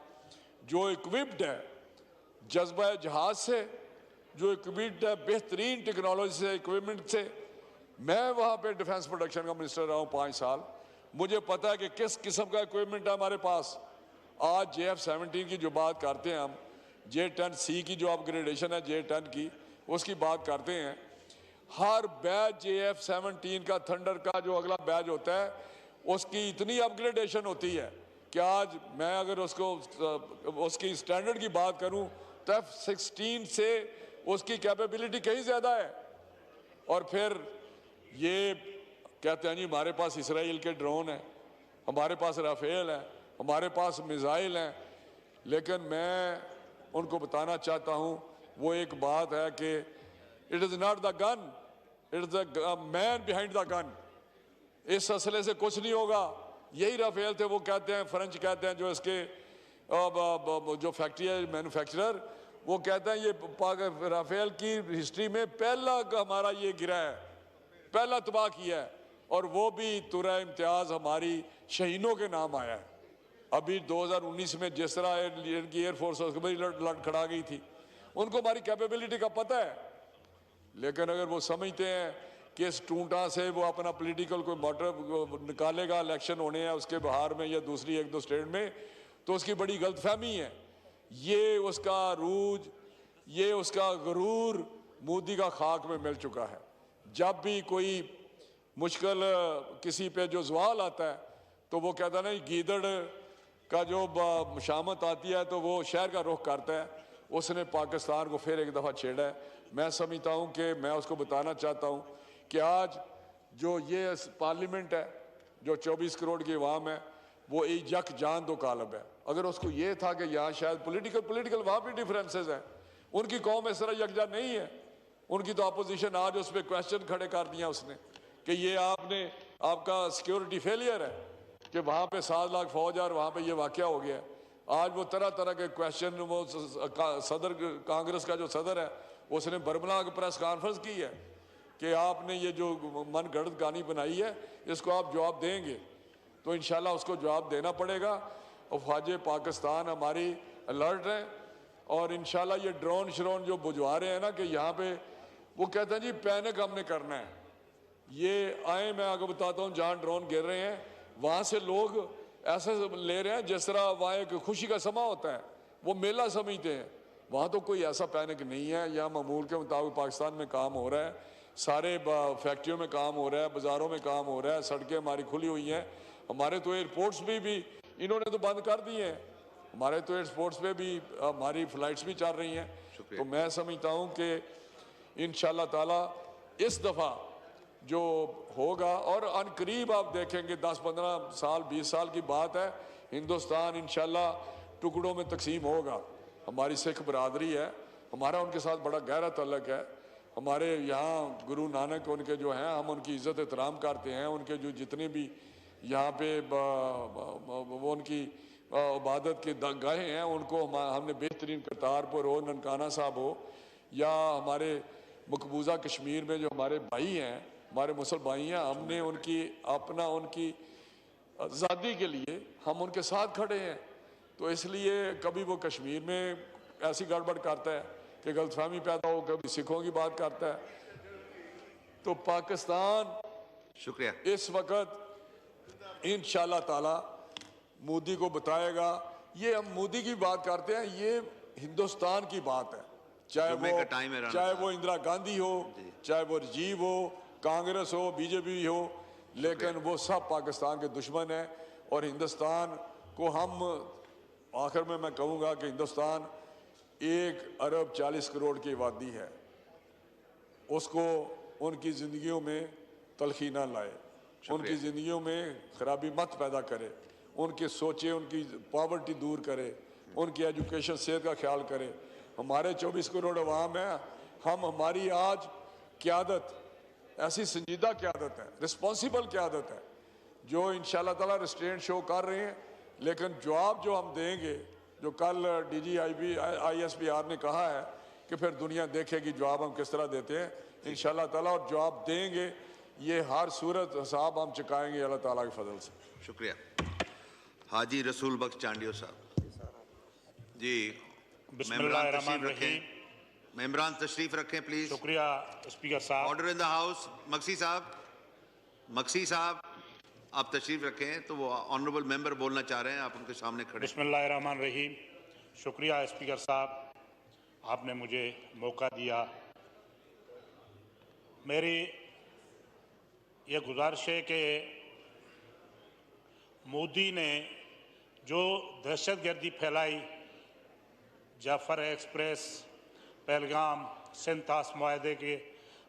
जो इक्विप्ड है जज्बा जहाज से, जो इक्विप्ड है बेहतरीन टेक्नोलॉजी से, इक्विपमेंट से। मैं वहाँ पे डिफेंस प्रोडक्शन का मिनिस्टर रहा हूँ 5 साल, मुझे पता है कि किस किस्म का इक्विपमेंट है हमारे पास। आज JF-17 की जो बात करते हैं हम, J-10C की जो अपग्रेडेशन है J-10 की, उसकी बात करते हैं। हर बैच JF-17 का थंडर का जो अगला बैच होता है उसकी इतनी अपग्रेडेशन होती है कि आज मैं अगर उसकी स्टैंडर्ड की बात करूं तो F-16 से उसकी कैपेबिलिटी कहीं ज़्यादा है। और फिर ये कहते हैं जी हमारे पास इसराइल के ड्रोन हैं, हमारे पास राफेल हैं, हमारे पास मिसाइल हैं। लेकिन मैं उनको बताना चाहता हूं वो एक बात है कि it is not the gun, it is the man behind the gun. इस असले से कुछ नहीं होगा। यही राफेल थे, वो कहते हैं, फ्रेंच कहते हैं जो इसके जो फैक्ट्री है मैन्युफैक्चरर, वो कहते हैं ये राफेल की हिस्ट्री में पहला हमारा ये गिरा है, पहला तबाह किया है। और वो भी तुरा इम्तियाज़ हमारी शहीदों के नाम आया है। अभी 2019 में जिस तरह इनकी एयरफोर्स लड़खड़ा गई थी, उनको हमारी कैपेबिलिटी का पता है। लेकिन अगर वो समझते हैं कि इस टूटा से वो अपना पॉलिटिकल कोई मोटिव निकालेगा, इलेक्शन होने हैं उसके बाहर में या दूसरी 1-2 स्टेट में, तो उसकी बड़ी गलतफहमी है। ये उसका रूज, ये उसका गरूर मोदी का खाक में मिल चुका है। जब भी कोई मुश्किल किसी पे जो सवाल आता है तो वो कहता है ना, गीदड़ का जो शामत आती है तो वो शहर का रुख करता है। उसने पाकिस्तान को फिर एक दफ़ा छेड़ा है। मैं समझता हूँ कि मैं उसको बताना चाहता हूँ कि आज जो ये पार्लियामेंट है, जो 24 करोड़ की अवाम है, वो एक यक जान दो कालब है। अगर उसको ये था कि यहाँ शायद पॉलिटिकल वहाँ भी डिफरेंसेस हैं, उनकी कौम इस तरह यकजा नहीं है। उनकी तो अपोजिशन आज उस पर क्वेश्चन खड़े कर दिया उसने कि ये आपका सिक्योरिटी फेलियर है कि वहाँ पे 7 लाख फौज है और वहाँ पे ये वाक़या हो गया। आज वो तरह तरह के क्वेश्चन, वो सदर कांग्रेस का जो सदर है उसने बरमला की प्रेस कॉन्फ्रेंस की है कि आपने ये जो मन गढ़ कहानी बनाई है इसको आप जवाब देंगे। तो इंशाल्लाह उसको जवाब देना पड़ेगा। और फौज पाकिस्तान हमारी अलर्ट है और इंशाल्लाह ये ड्रोन श्रोन जो बुझवा रहे हैं ना कि यहाँ पे वो कहते हैं जी पैनिक हमने करना है। ये आए, मैं आपको बताता हूँ, जहाँ ड्रोन गिर रहे हैं वहाँ से लोग ऐसे ले रहे हैं जिस तरह वहाँ एक खुशी का समा होता है, वो मेला समझते हैं। वहाँ तो कोई ऐसा पैनिक नहीं है। यहाँ मामूल के मुताबिक पाकिस्तान में काम हो रहा है, सारे फैक्ट्रियों में काम हो रहा है, बाज़ारों में काम हो रहा है, सड़कें हमारी खुली हुई हैं। हमारे तो एयरपोर्ट्स भी इन्होंने तो बंद कर दिए हैं। हमारे तो एयरपोर्ट्स पे भी हमारी फ़्लाइट्स भी चल रही हैं। तो मैं समझता हूँ कि इंशाल्लाह ताला इस दफ़ा जो होगा, और अनकरीब आप देखेंगे 10-15 साल 20 साल की बात है, हिंदुस्तान इंशाल्लाह टुकड़ों में तकसीम होगा। हमारी सिख बरादरी है, हमारा उनके साथ बड़ा गहरा तल्लक है। हमारे यहाँ गुरु नानक उनके जो हैं, हम उनकी इज़्ज़त एहतराम करते हैं। उनके जो जितने भी यहाँ पे वो उनकी इबादत के गाहें हैं उनको हमने बेहतरीन करतारपुर हो, ननकाना साहब हो, या हमारे मकबूजा कश्मीर में जो हमारे भाई हैं, हमारे मुसल भाई हैं, हमने उनकी आज़ादी के लिए हम उनके साथ खड़े हैं। तो इसलिए कभी वो कश्मीर में ऐसी गड़बड़ करता है कि गलतफहमी पैदा हो, कभी सिखों की बात करता है। तो पाकिस्तान शुक्रिया। इस वक्त इंशाल्लाह ताला मोदी को बताएगा। ये हम मोदी की बात करते हैं, ये हिंदुस्तान की बात है। चाहे वो इंदिरा गांधी हो, चाहे वो राजीव हो, कांग्रेस हो, बीजेपी हो, लेकिन वो सब पाकिस्तान के दुश्मन हैं और हिंदुस्तान को हम आखिर में मैं कहूँगा कि हिंदुस्तान 1 अरब 40 करोड़ की आबादी है, उसको उनकी ज़िंदगियों में तलखी ना लाए, उनकी ज़िंदगियों में खराबी मत पैदा करे, उनके सोचे, उनकी पॉवर्टी दूर करे, उनकी एजुकेशन सेहत का ख्याल करे। हमारे 24 करोड़ अवाम है, हमारी आज क़यादत ऐसी संजीदा क़यादत है, रिस्पॉन्सिबल क़यादत है, जो इंशाअल्लाह ताला रिस्ट्रेंट शो कर रहे हैं। लेकिन जवाब जो हम देंगे, जो कल ISPR ने कहा है कि फिर दुनिया देखेगी जवाब हम किस तरह देते हैं इंशाअल्लाह ताला, और जवाब देंगे, ये हर सूरत हिसाब हम चुकाएंगे अल्लाह ताला के फजल से। शुक्रिया। हाजी रसूल बख्श चांडियो साहब जी, मेम्बरान तशरीफ रखें प्लीज। शुक्रिया स्पीकर साहब। Order in the house. Maksi साहब आप तशरीफ रखें, तो वो ऑनरेबल मेंबर बोलना चाह रहे हैं, आप उनके सामने खड़े। बिस्मिल्लाहिर्रहमानिर्रहीम। शुक्रिया स्पीकर साहब, आपने मुझे मौका दिया। मेरी ये गुजारिश है कि मोदी ने जो दहशतगर्दी फैलाई, जाफर एक्सप्रेस, पहलगाम, सेंतास मुआहदे के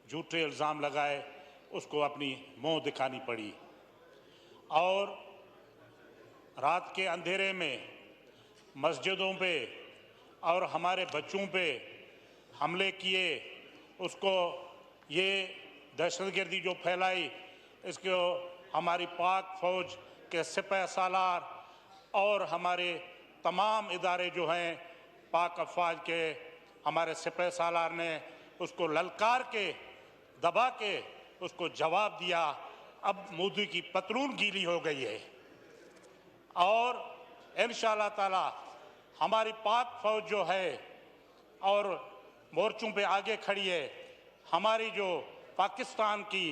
झूठे इल्ज़ाम लगाए, उसको अपनी मुँह दिखानी पड़ी, और रात के अंधेरे में मस्जिदों पे और हमारे बच्चों पे हमले किए, उसको ये दहशतगर्दी जो फैलाई, इसको हमारी पाक फ़ौज के सिपह सालार और हमारे तमाम इदारे जो हैं पाक अफवाज के, हमारे सिपह सालार ने उसको ललकार के, दबा के उसको जवाब दिया। अब मोदी की पतलून गीली हो गई है, और इंशाअल्लाह ताला हमारी पाक फ़ौज जो है और मोर्चों पे आगे खड़ी है। हमारी जो पाकिस्तान की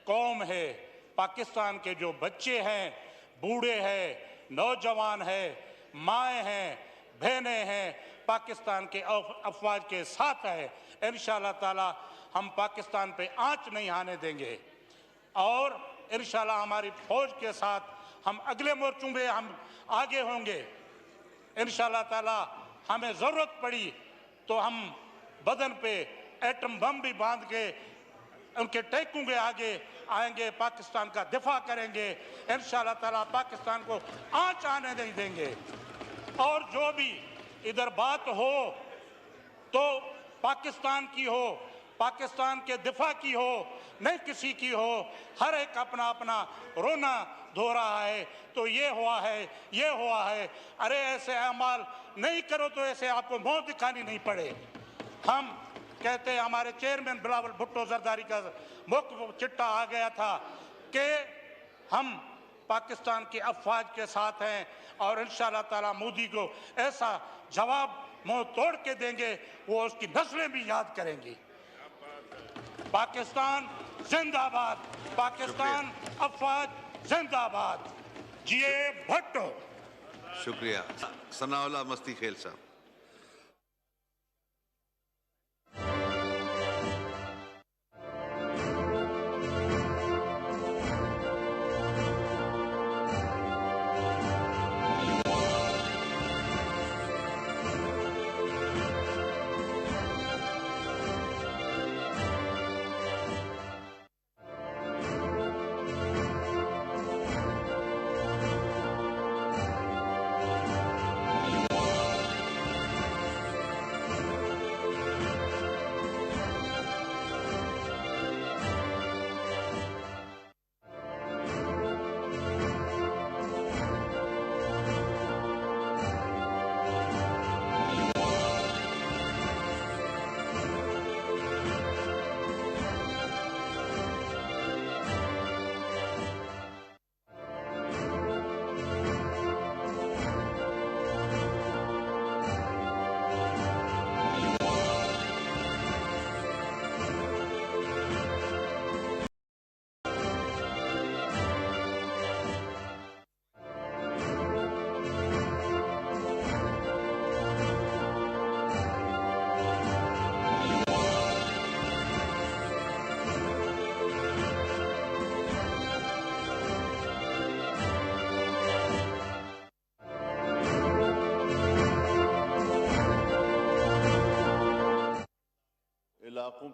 कौम है, पाकिस्तान के जो बच्चे हैं, बूढ़े हैं, नौजवान हैं, माएँ हैं, बहनें हैं, पाकिस्तान के अफवाज के साथ है। इंशाअल्लाह ताला हम पाकिस्तान पे आंच नहीं आने देंगे, और इंशाअल्लाह हमारी फ़ौज के साथ हम अगले मोर्चों में हम आगे होंगे। इंशाअल्लाह ताला हमें ज़रूरत पड़ी तो हम बदन पे एटम बम भी बांध के उनके टैंकों के आगे आएंगे, पाकिस्तान का दिफा करेंगे। इंशाअल्लाह ताला पाकिस्तान को आंच आने नहीं देंगे, और जो भी इधर बात हो तो पाकिस्तान की हो, पाकिस्तान के दिफा की हो, नहीं किसी की हो। हर एक अपना अपना रोना धो रहा है, तो ये हुआ है, ये हुआ है। अरे ऐसे अमाल नहीं करो तो ऐसे आपको मौत दिखानी नहीं पड़े। हम कहते हैं, हमारे चेयरमैन बिलावल भुट्टो जरदारी का मुख्य चिट्ठा आ गया था कि हम पाकिस्तान की अफवाज के साथ हैं, और इंशाअल्लाह ताला मोदी को ऐसा जवाब मुंह तोड़ के देंगे, वो उसकी नस्लें भी याद करेंगी। पाकिस्तान जिंदाबाद, पाकिस्तान अफवाज जिंदाबाद। जिए भुट्टो। शुक्रिया। सनाउल्लाह मस्ती खेल साहब।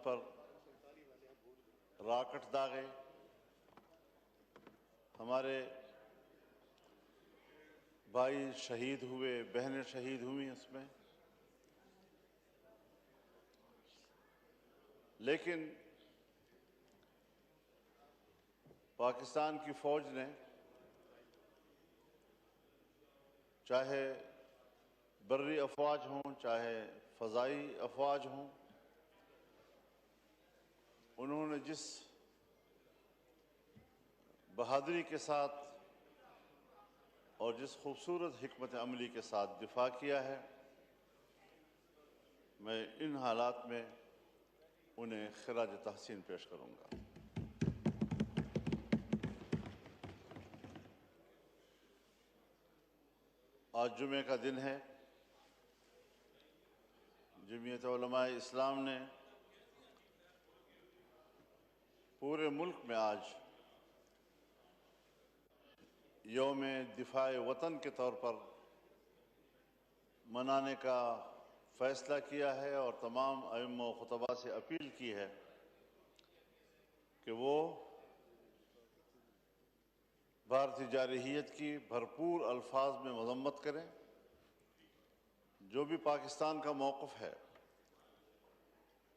पर राकट दागे, हमारे भाई शहीद हुए, बहनें शहीद हुई इसमें। लेकिन पाकिस्तान की फ़ौज ने चाहे बर्री अफवाज हों चाहे फ़ज़ाई अफवाज हों, उन्होंने जिस बहादुरी के साथ और जिस खूबसूरत हिकमत अमली के साथ दिफा किया है, मैं इन हालात में उन्हें खिराज तहसीन पेश करूँगा। आज जुमे का दिन है। जमीयत उलमा इस्लाम ने पूरे मुल्क में आज यौम दिफा वतन के तौर पर मनाने का फ़ैसला किया है और तमाम अइम्मा व खुतबा से अपील की है कि वो भारतीय जारहियत की भरपूर अल्फाज में मज़म्मत करें। जो भी पाकिस्तान का मौक़िफ़ है,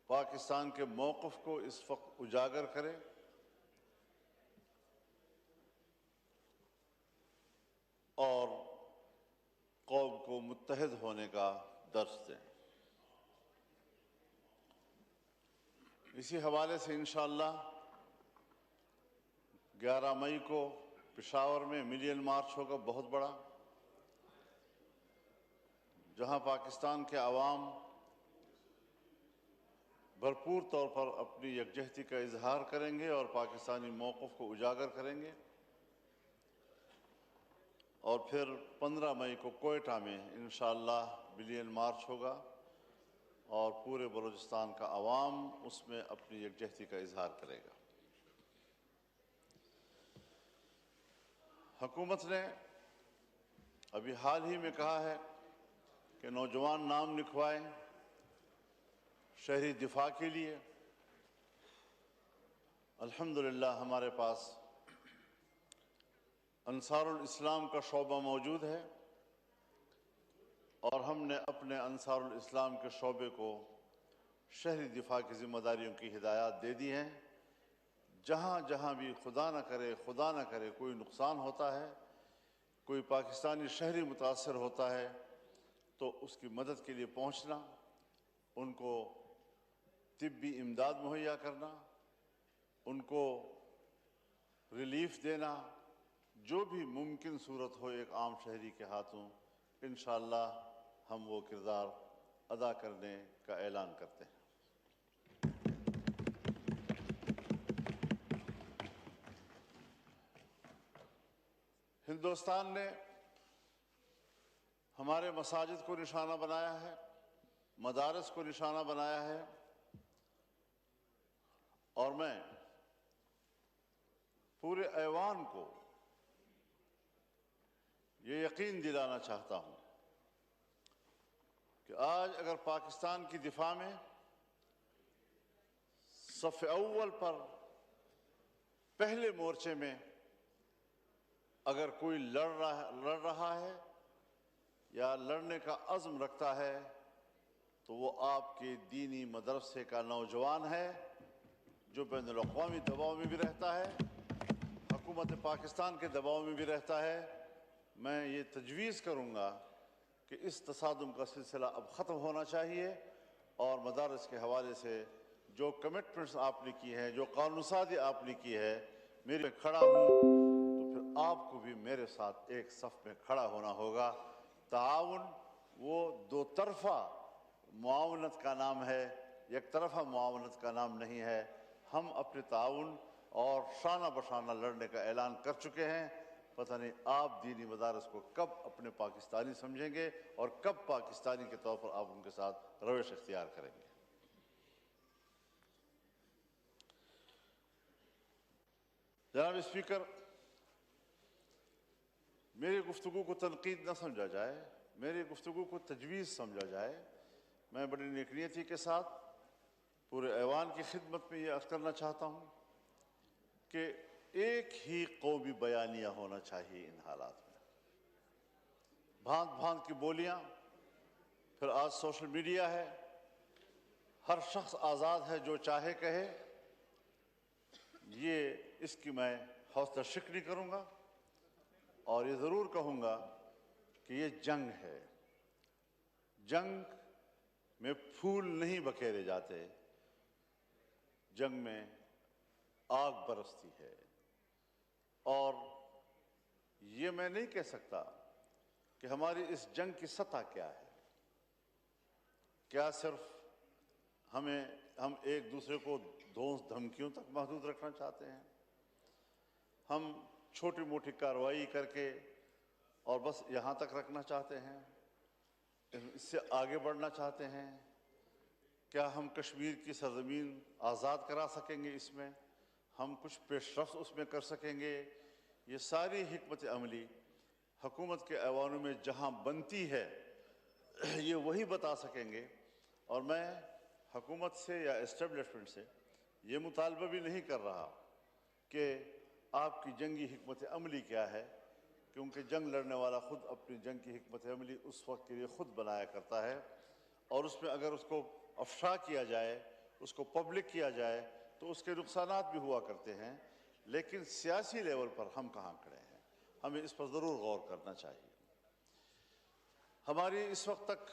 पाकिस्तान के मौक़िफ़ को इस वक्त उजागर करें और कौम को मुत्तहिद होने का दर्स दें। इसी हवाले से इंशाअल्लाह 11 मई को पेशावर में मिलियन मार्च होगा, बहुत बड़ा, जहां पाकिस्तान के अवाम भरपूर तौर पर अपनी यकजहती का इजहार करेंगे और पाकिस्तानी मौक़िफ़ को उजागर करेंगे। और फिर 15 मई को कोयटा में इंशाअल्लाह मिलियन मार्च होगा और पूरे बलूचिस्तान का अवाम उसमें अपनी यकजहती का इजहार करेगा। हुकूमत ने अभी हाल ही में कहा है कि नौजवान नाम लिखवाएं शहरी दिफा के लिए। अल्हम्दुलिल्लाह हमारे पास अंसारुल इस्लाम का शोबा मौजूद है और हमने अपने अंसारुल इस्लाम के शोबे को शहरी दिफा की जिम्मेदारियों की हिदायत दे दी हैं। जहाँ जहाँ भी खुदा न करे कोई नुकसान होता है, कोई पाकिस्तानी शहरी मुतासर होता है, तो उसकी मदद के लिए पहुँचना, उनको तिब्बी इमदाद मुहैया करना, उनको रिलीफ देना, जो भी मुमकिन सूरत हो एक आम शहरी के हाथों, इंशाअल्लाह हम वो किरदार अदा करने का ऐलान करते हैं। हिंदुस्तान ने हमारे मसाजिद को निशाना बनाया है, मदारस को निशाना बनाया है और मैं पूरे ऐवान को ये यकीन दिलाना चाहता हूँ कि आज अगर पाकिस्तान की दिफा में सफ़ अव्वल पर पहले मोर्चे में अगर कोई लड़ रहा है या लड़ने का अज़्म रखता है, तो वो आपके दीनी मदरसे का नौजवान है जो बैनुल अक़वामी दबाव में भी रहता है, हुकूमत पाकिस्तान के दबाव में भी रहता है। मैं ये तजवीज़ करूँगा कि इस तसादुम का सिलसिला अब ख़त्म होना चाहिए और मदारस के हवाले से जो कमिटमेंट्स आपने की हैं, जो कानूनसाज़ी आपने की है, मेरे खड़ा हूँ तो फिर आपको भी मेरे साथ एक सफ़ में खड़ा होना होगा। ताउन वो दो तरफ़ा मुआवनत का नाम है, एक तरफ़ा मुआवनत का नाम नहीं है। हम अपने ताउन और शाना बशाना लड़ने का ऐलान कर चुके हैं। पता नहीं आप दीनी मदारस को कब अपने पाकिस्तानी समझेंगे और कब पाकिस्तानी के तौर पर आप उनके साथ रवैश इख्तियार करेंगे। जनाब स्पीकर, मेरी गुफ्तगू को तनकीद न समझा जाए, मेरी गुफ्तगू को तजवीज़ समझा जाए। मैं बड़ी नेकनीयती के साथ पूरे ऐवान की खिदमत में ये अर्ज़ करना चाहता हूँ कि एक ही कौमी बयानिया होना चाहिए इन हालात में। भांत भांत की बोलियाँ, फिर आज सोशल मीडिया है, हर शख्स आज़ाद है जो चाहे कहे, ये इसकी मैं हौसला शिकनी करूँगा और ये ज़रूर कहूँगा कि ये जंग है। जंग में फूल नहीं बखेरे जाते, जंग में आग बरसती है। और ये मैं नहीं कह सकता कि हमारी इस जंग की सतह क्या है। क्या सिर्फ हम एक दूसरे को धौंस धमकियों तक महदूद रखना चाहते हैं? हम छोटी मोटी कार्रवाई करके और बस यहाँ तक रखना चाहते हैं? इससे आगे बढ़ना चाहते हैं? क्या हम कश्मीर की सरजमीन आज़ाद करा सकेंगे? इसमें हम कुछ पेशरफ्त उसमें कर सकेंगे? ये सारी हिकमत अमली हुकूमत के ऐवानों में जहाँ बनती है ये वही बता सकेंगे। और मैं हुकूमत से या इस्टेब्लिशमेंट से ये मुतालबा भी नहीं कर रहा कि आपकी जंगी हिकमत अमली क्या है, क्योंकि जंग लड़ने वाला ख़ुद अपनी जंग की हिकमत अमली उस वक्त के लिए ख़ुद बनाया करता है, और उसमें अगर उसको अफशा किया जाए, उसको पब्लिक किया जाए, तो उसके नुकसानात भी हुआ करते हैं। लेकिन सियासी लेवल पर हम कहाँ खड़े हैं, हमें इस पर ज़रूर गौर करना चाहिए। हमारी इस वक्त तक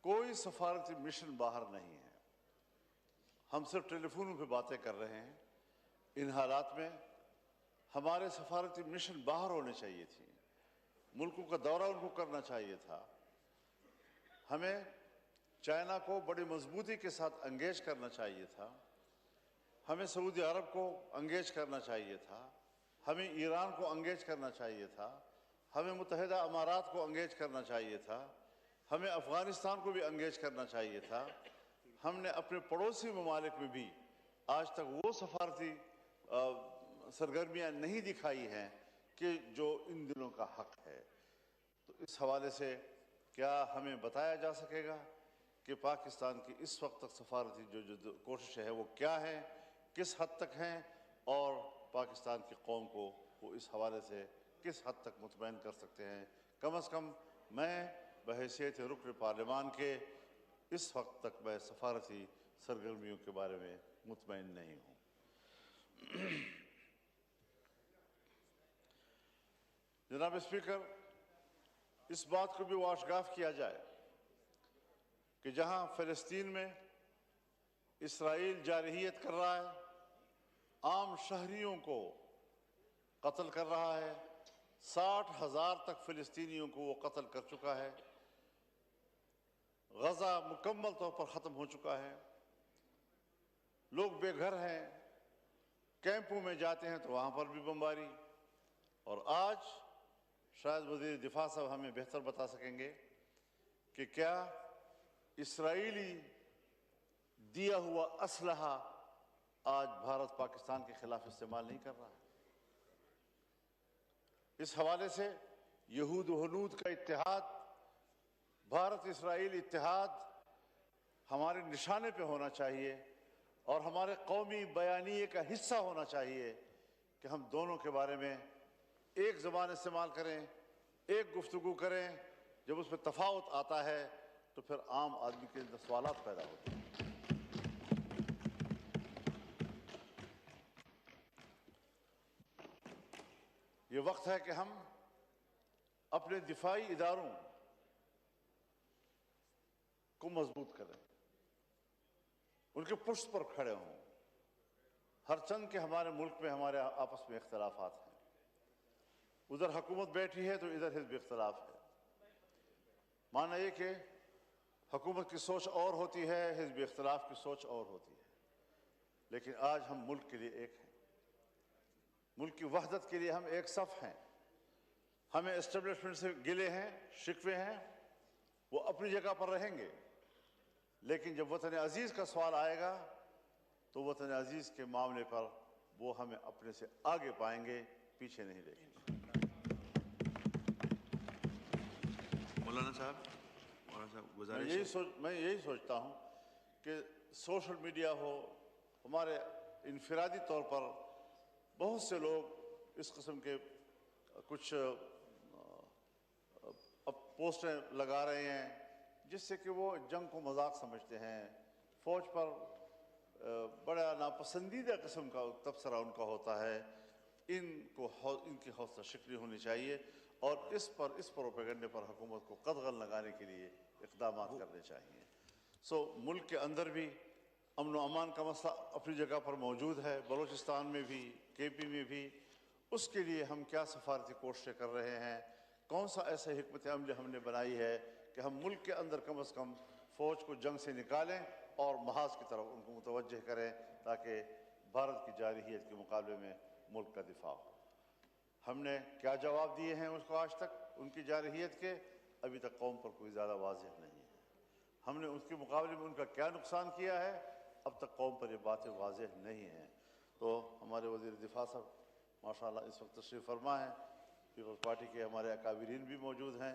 कोई सफारती मिशन बाहर नहीं है, हम सिर्फ टेलीफोन पे बातें कर रहे हैं। इन हालात में हमारे सफारती मिशन बाहर होने चाहिए थी, मुल्कों का दौरा उनको करना चाहिए था। हमें चाइना को बड़ी मजबूती के साथ एंगेज करना चाहिए था, हमें सऊदी अरब को एंगेज करना चाहिए था, हमें ईरान को एंगेज करना चाहिए था, हमें मुत्तहिदा अमारात को एंगेज करना चाहिए था, हमें अफ़गानिस्तान को भी एंगेज करना चाहिए था। हमने अपने पड़ोसी ममालिक में भी आज तक वो सफारती सरगर्मियाँ नहीं दिखाई हैं कि जो इन दिनों का हक है। तो इस हवाले से क्या हमें बताया जा सकेगा कि पाकिस्तान की इस वक्त तक सफारती जो कोशिश है वो क्या है, किस हद तक हैं, और पाकिस्तान की कौम को वो इस हवाले से किस हद तक मुतमईन कर सकते हैं? कम अज़ कम मैं बहैसियत रुकन पार्लिमान के इस वक्त तक मैं सफारती सरगर्मियों के बारे में मुतमईन नहीं हूँ। जनाब स्पीकर, इस बात को भी वाशगाफ किया जाए कि जहाँ फ़लस्तीन में इसराइल जारहियत कर रहा है, आम शहरियों को कत्ल कर रहा है, 60,000 तक फ़लस्तीनियों को वो कत्ल कर चुका है, गज़ा मुकम्मल तौर पर ख़त्म हो चुका है, लोग बेघर हैं, कैंपों में जाते हैं तो वहाँ पर भी बमबारी। और आज शायद वज़ीर दिफा साहब हमें बेहतर बता सकेंगे कि क्या इसराइली दिया हुआ असलहा आज भारत पाकिस्तान के खिलाफ इस्तेमाल नहीं कर रहा है। इस हवाले से यहूद व हनूद का इत्तेहाद, भारत इसराइल इत्तेहाद हमारे निशाने पे होना चाहिए और हमारे कौमी बयानिए का हिस्सा होना चाहिए कि हम दोनों के बारे में एक ज़बान इस्तेमाल करें, एक गुफ्तगू करें। जब उसमें तफावत आता है तो फिर आम आदमी के अंदर सवालात पैदा होते हैं। ये वक्त है कि हम अपने दिफाई इदारों को मजबूत करें, उनके पुष्ट पर खड़े हों। हर चंद के हमारे मुल्क में हमारे आपस में इख्तलाफात हैं, उधर हुकूमत बैठी है तो इधर हिज़्ब इख्तलाफ है। माना ये कि हुकूमत की सोच और होती है, हिज़्ब इख्तलाफ की सोच और होती है, लेकिन आज हम मुल्क के लिए एक हैं, मुल्क की वहदत के लिए हम एक सफ़ हैं। हमें एस्टेब्लिशमेंट से गिले हैं, शिकवे हैं, वो अपनी जगह पर रहेंगे, लेकिन जब वतन अजीज़ का सवाल आएगा तो वतन अजीज़ के मामले पर वो हमें अपने से आगे पाएंगे, पीछे नहीं देखेंगे। मौलाना साहब मैं यही सोचता हूँ कि सोशल मीडिया हो, हमारे इनफरादी तौर पर बहुत से लोग इस किस्म के कुछ पोस्टें लगा रहे हैं जिससे कि वो जंग को मजाक समझते हैं। फ़ौज पर बड़ा नापसंदीदा किस्म का तबसरा उनका होता है। इनकी हौसला शिकनी होनी चाहिए और इस प्रोपेगेंडे पर हुकूमत को कदगन लगाने के लिए इक़दाम करने चाहिए। मुल्क के अंदर भी अमन व अमान का मसला अपनी जगह पर मौजूद है, बलूचिस्तान में भी, KP में भी। उसके लिए हम क्या सफारती कोशिशें कर रहे हैं, कौन सा ऐसा हिकमत अमली हमने बनाई है कि हम मुल्क के अंदर कम अज़ कम फ़ौज को जंग से निकालें और महाज की तरफ उनको मुतवज्जह करें ताकि भारत की जारहियत के मुकाबले में मुल्क का दिफा हो। हमने क्या जवाब दिए हैं उसको आज तक उनकी जारहियत के, अभी तक कौम पर कोई ज़्यादा वाज़ेह नहीं है। हमने उसके मुकाबले में उनका क्या नुकसान किया है, अब तक कौम पर ये बातें वाज़ेह नहीं हैं। तो हमारे वज़ीर दिफा साहब माशाअल्लाह इस वक्त तशरीफ़ फरमा हैं, पीपल्स पार्टी के हमारे अकाबिरीन भी मौजूद हैं,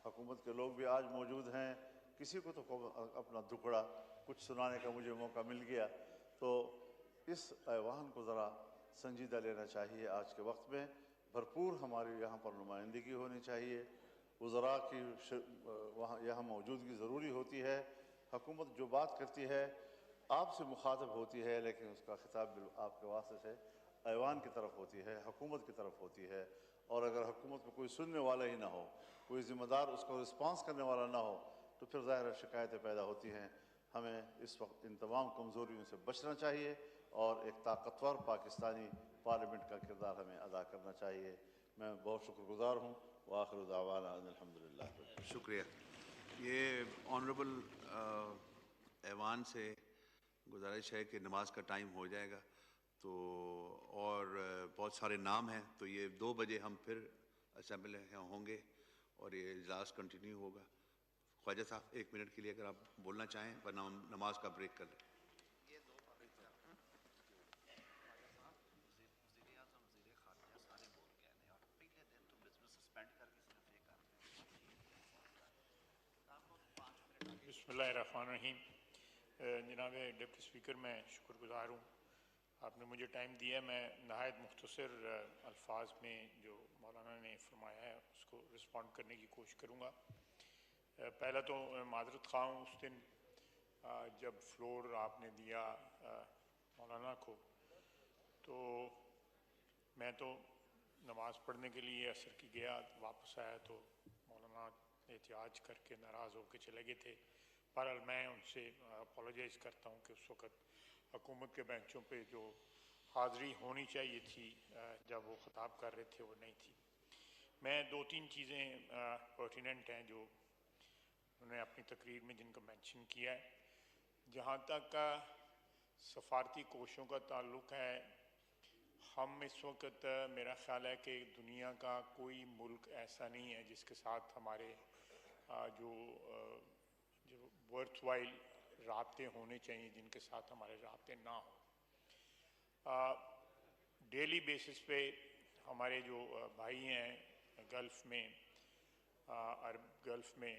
हुकूमत के लोग भी आज मौजूद हैं। किसी को तो अपना दुखड़ा कुछ सुनाने का मुझे मौका मिल गया, तो इस ऐवान को ज़रा संजीदा लेना चाहिए। आज के वक्त में भरपूर हमारी यहाँ पर नुमाइंदगी होनी चाहिए, वज़रा की यहाँ मौजूदगी ज़रूरी होती है। हुकूमत जो बात करती है आपसे मुखातब होती है, लेकिन उसका खिताब आपके वास्ते से ऐवान की तरफ होती है, हुकूमत की तरफ होती है। और अगर हुकूमत में कोई सुनने वाला ही ना हो, कोई ज़िम्मेदार उसको रिस्पांस करने वाला ना हो, तो फिर ज़ाहिर शिकायतें पैदा होती हैं। हमें इस वक्त इन तमाम कमज़ोरियों से बचना चाहिए और एक ताकतवर पाकिस्तानी पार्लियामेंट का किरदार हमें अदा करना चाहिए। मैं बहुत शुक्रगुज़ार हूँ। वाखिर दावाना अल्हम्दुलिल्लाह। शुक्रिया। ये ऑनरेबल ऐवान से गुजारिश है कि नमाज का टाइम हो जाएगा, तो और बहुत सारे नाम हैं, तो ये 2 बजे हम फिर असेंबली यहाँ होंगे और ये इजलास कंटिन्यू होगा। ख्वाजा साहब 1 मिनट के लिए अगर आप बोलना चाहें, वरना हम नमाज का ब्रेक कर लें। बिस्मिल्लाहिर्रहमानिर्रहीम। जनाब डिप्टी स्पीकर, मैं शुक्रगुज़ार हूँ, आपने मुझे टाइम दिया। मैं नहायत मुख्तसर अल्फाज में जो मौलाना ने फरमाया है उसको रिस्पॉन्ड करने की कोशिश करूँगा। पहला तो माजरत ख़्वाह हूँ, उस दिन जब फ्लोर आपने दिया मौलाना को, तो मैं तो नमाज़ पढ़ने के लिए असर की गया, वापस आया तो मौलाना एहतियाज करके नाराज़ होकर चले गए थे। बहरहाल मैं उनसे अपोलोजाइज़ करता हूँ कि उस वक़्त हुकूमत के बेंचों पे जो हाज़री होनी चाहिए थी जब वो ख़िताब कर रहे थे वो नहीं थी। मैं 2-3 चीज़ें पर्टिनेंट हैं जो उन्होंने अपनी तकरीर में जिनको मेंशन किया है। जहाँ तक सफारती कोशों का ताल्लुक़ है, हम इस वक्त मेरा ख़्याल है कि दुनिया का कोई मुल्क ऐसा नहीं है जिसके साथ हमारे जो वर्थवाइल राब्ते होने चाहिए, जिनके साथ हमारे राब्ते ना हो। डेली बेसिस पे हमारे जो भाई हैं गल्फ़ में, अरब गल्फ़ में,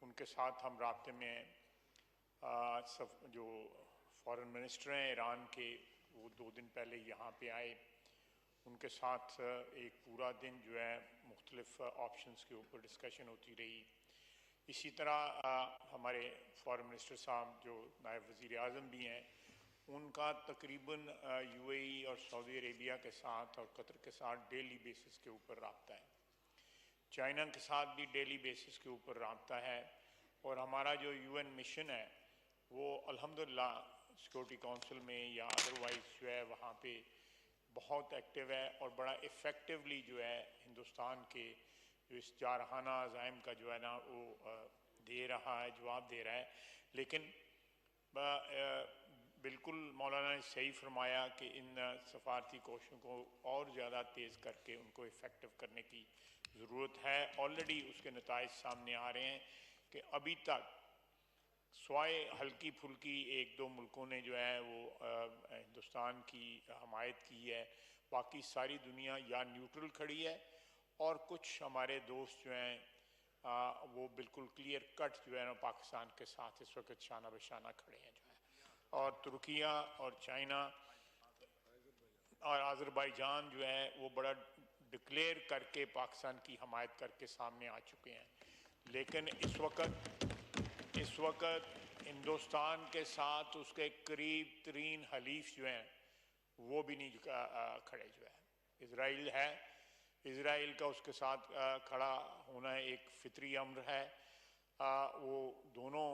उनके साथ हम राब्ते में हैं। जो फॉरेन मिनिस्टर हैं ईरान के, वो 2 दिन पहले यहाँ पे आए, उनके साथ एक पूरा दिन जो है मुख्तलिफ़ ऑप्शंस के ऊपर डिस्कशन होती रही। इसी तरह हमारे फॉरेन मिनिस्टर साहब जो नायब वज़ीर आज़म भी हैं, उनका तकरीबन UAE और सऊदी अरेबिया के साथ और कतर के साथ डेली बेसिस के ऊपर राब्ता है। चाइना के साथ भी डेली बेसिस के ऊपर राब्ता है। और हमारा जो UN मिशन है वो अल्हम्दुलिल्लाह सिक्योरिटी काउंसिल में या अदरवाइज़ जो है वहाँ पे बहुत एक्टिव है और बड़ा इफ़ेक्टिवली जो है हिंदुस्तान के जो इस जारहाना अज़ाइम का जो है ना वो दे रहा है, जवाब दे रहा है। लेकिन बिल्कुल मौलाना ने सही फरमाया कि इन सफारती कोशिशों को और ज़्यादा तेज़ करके उनको इफ़ेक्टिव करने की ज़रूरत है। ऑलरेडी उसके नताइज सामने आ रहे हैं कि अभी तक स्वाय हल्की फुल्की 1-2 मुल्कों ने जो है वो हिंदुस्तान की हमायत की है, बाकी सारी दुनिया या न्यूट्रल खड़ी है और कुछ हमारे दोस्त जो हैं वो बिल्कुल क्लियर कट जो है ना पाकिस्तान के साथ इस वक्त शाना बशाना खड़े हैं जो है। और तुर्किया और चाइना और आज़रबाईजान जो है वो बड़ा डिक्लेयर करके पाकिस्तान की हमायत करके सामने आ चुके हैं। लेकिन इस वक्त हिंदुस्तान के साथ उसके करीब तरीन हलीफ जो हैं वो भी नहीं खड़े जो है। इजराइल है, इजराइल का उसके साथ खड़ा होना एक फितरी अम्र है। वो दोनों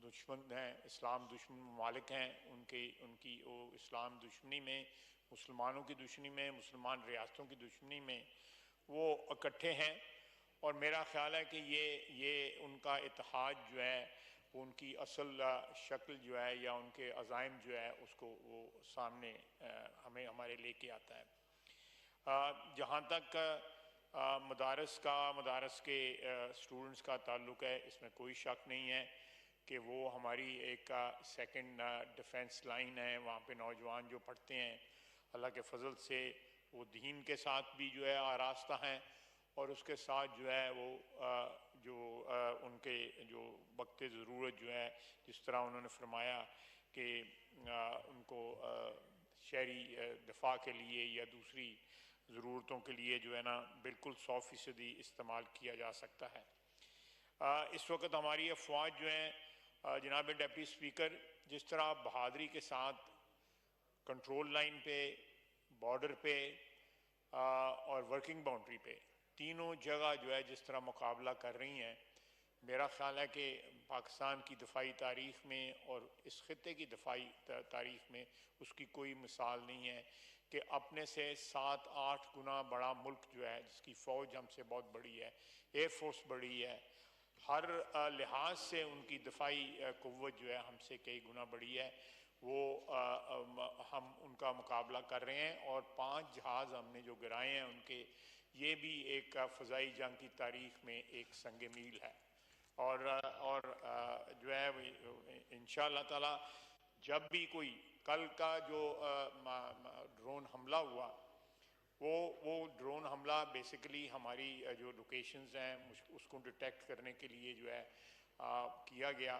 दुश्मन हैं, इस्लाम दुश्मन ममालिक हैं। उनकी वो इस्लाम दुश्मनी में, मुसलमानों की दुश्मनी में, मुसलमान रियासतों की दुश्मनी में वो इकट्ठे हैं। और मेरा ख्याल है कि ये उनका इत्तेहाद जो है वो उनकी असल शक्ल जो है या उनके अज़ाइम जो है उसको वो सामने हमें हमारे लेके आता है। जहाँ तक मदारस के स्टूडेंट्स का ताल्लुक़ है, इसमें कोई शक नहीं है कि वो हमारी एक सेकंड डिफेंस लाइन है। वहाँ पे नौजवान जो पढ़ते हैं अल्लाह के फजल से वो दीन के साथ भी जो है आरास्ता हैं और उसके साथ जो है वो उनके जो वक्त ज़रूरत जो है, जिस तरह उन्होंने फरमाया कि उनको शहरी दिफा के लिए या दूसरी ज़रूरतों के लिए जो है ना बिल्कुल 100% इस्तेमाल किया जा सकता है। इस वक्त हमारी अफवाज जो हैं जनाब डिप्टी स्पीकर जिस तरह बहादुरी के साथ कंट्रोल लाइन पे, बॉर्डर पे और वर्किंग बाउंड्री पे तीनों जगह जो है जिस तरह मुकाबला कर रही हैं, मेरा ख्याल है कि पाकिस्तान की दफ़ाई तारीख़ में और इस ख़ित्ते की दफ़ाई तारीख़ में उसकी कोई मिसाल नहीं है कि अपने से 7-8 गुना बड़ा मुल्क जो है, जिसकी फ़ौज हमसे बहुत बड़ी है, एयर फोर्स बड़ी है, हर लिहाज से उनकी दफ़ाई क़ुव्वत जो है हमसे कई गुना बड़ी है, वो हम उनका मुकाबला कर रहे हैं। और 5 जहाज़ हमने जो गिराए हैं उनके, ये भी एक फ़ज़ाई जंग की तारीख़ में एक संग मील है। और जो है इंशाअल्लाह ताला जब भी कोई कल का जो ड्रोन हमला हुआ, वो ड्रोन हमला बेसिकली हमारी जो लोकेशंस हैं उसको डिटेक्ट करने के लिए जो है किया गया।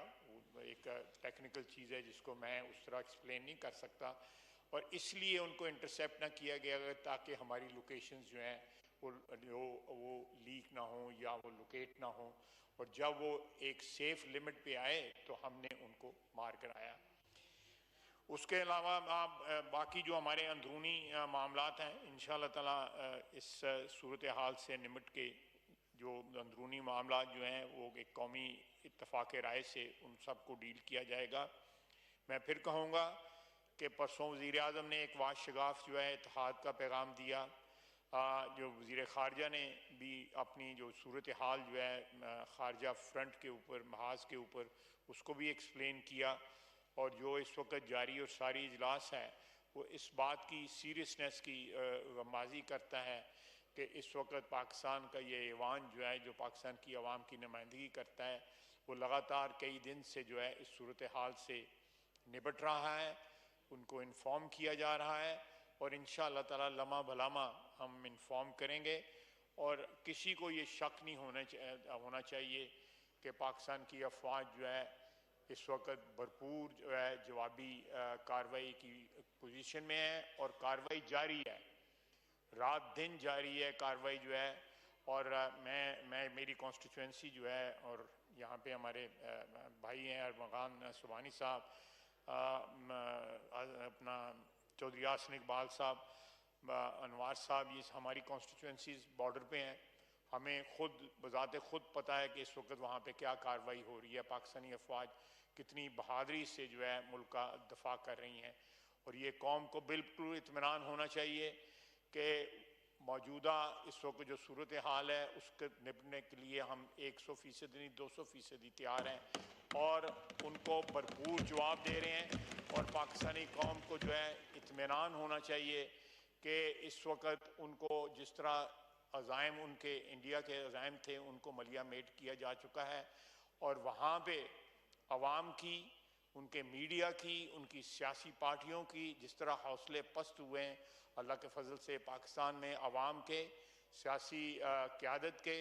एक टेक्निकल चीज़ है जिसको मैं उस तरह एक्सप्लेन नहीं कर सकता, और इसलिए उनको इंटरसेप्ट ना किया गया ताकि हमारी लोकेशंस जो हैं वो लीक ना हो या वो लोकेट ना हो, और जब वो एक सेफ लिमिट पे आए तो हमने उनको मार कराया। उसके अलावा बाकी जो हमारे अंदरूनी मामलात हैं, इंशाअल्लाह ताला इस सूरत हाल से निमट के जो अंदरूनी मामलात जो हैं वो एक कौमी इत्तफाक़ राय से उन सब को डील किया जाएगा। मैं फिर कहूँगा कि परसों वज़ीर आज़म ने एक वाशगाफ जो है इत्तेहाद का पैगाम दिया, जो वज़ीर ख़ारजा ने भी अपनी जो सूरत हाल जो है ख़ारजा फ्रंट के ऊपर, महाज के ऊपर, उसको भी एक्सप्लेन किया। और जो इस वक्त जारी और सारी इजलास है वो इस बात की सीरियसनेस की गमाज़ी करता है कि इस वक्त पाकिस्तान का ये ऐवान जो है, जो पाकिस्तान की आवाम की नुमाइंदगी करता है, वो लगातार कई दिन से जो है इस सूरत हाल से निपट रहा है, उनको इन्फॉर्म किया जा रहा है, और इंशाअल्लाह ताला लम्हा भलामा हम इन्फॉर्म करेंगे। और किसी को ये शक नहीं होना चाहिए कि पाकिस्तान की अफवाज जो है इस वक्त भरपूर जो है जवाबी कार्रवाई की पोजीशन में है, और कार्रवाई जारी है, रात दिन जारी है कार्रवाई जो है। और मैं मेरी कॉन्स्टिट्यूंसी जो है, और यहाँ पे हमारे भाई हैं अरमगान सुबानी साहब, अपना चौधरी आसन इकबाल साहब, अनवार साहब, ये हमारी कॉन्स्टिट्यूंसीज बॉर्डर पे हैं। हमें खुद बज़ाते खुद पता है कि इस वक्त वहाँ पे क्या कार्रवाई हो रही है, पाकिस्तानी अफवाज कितनी बहादुरी से जो है मुल्क का दफा कर रही हैं। और ये कौम को बिल्कुल इत्मीनान होना चाहिए कि मौजूदा इस वक्त जो सूरत हाल है उसके निपटने के लिए हम 100% नहीं 200% तैयार हैं, और उनको भरपूर जवाब दे रहे हैं। और पाकिस्तानी कौम को जो है इत्मीनान होना चाहिए कि इस वक्त उनको जिस तरह अज़ाइम उनके इंडिया के अज़ाइम थे उनको मलिया मेट किया जा चुका है, और वहाँ पे अवाम की, उनके मीडिया की, उनकी सियासी पार्टियों की जिस तरह हौसले पस्त हुए हैं, अल्लाह के फजल से पाकिस्तान में अवाम के, सियासी क़यादत के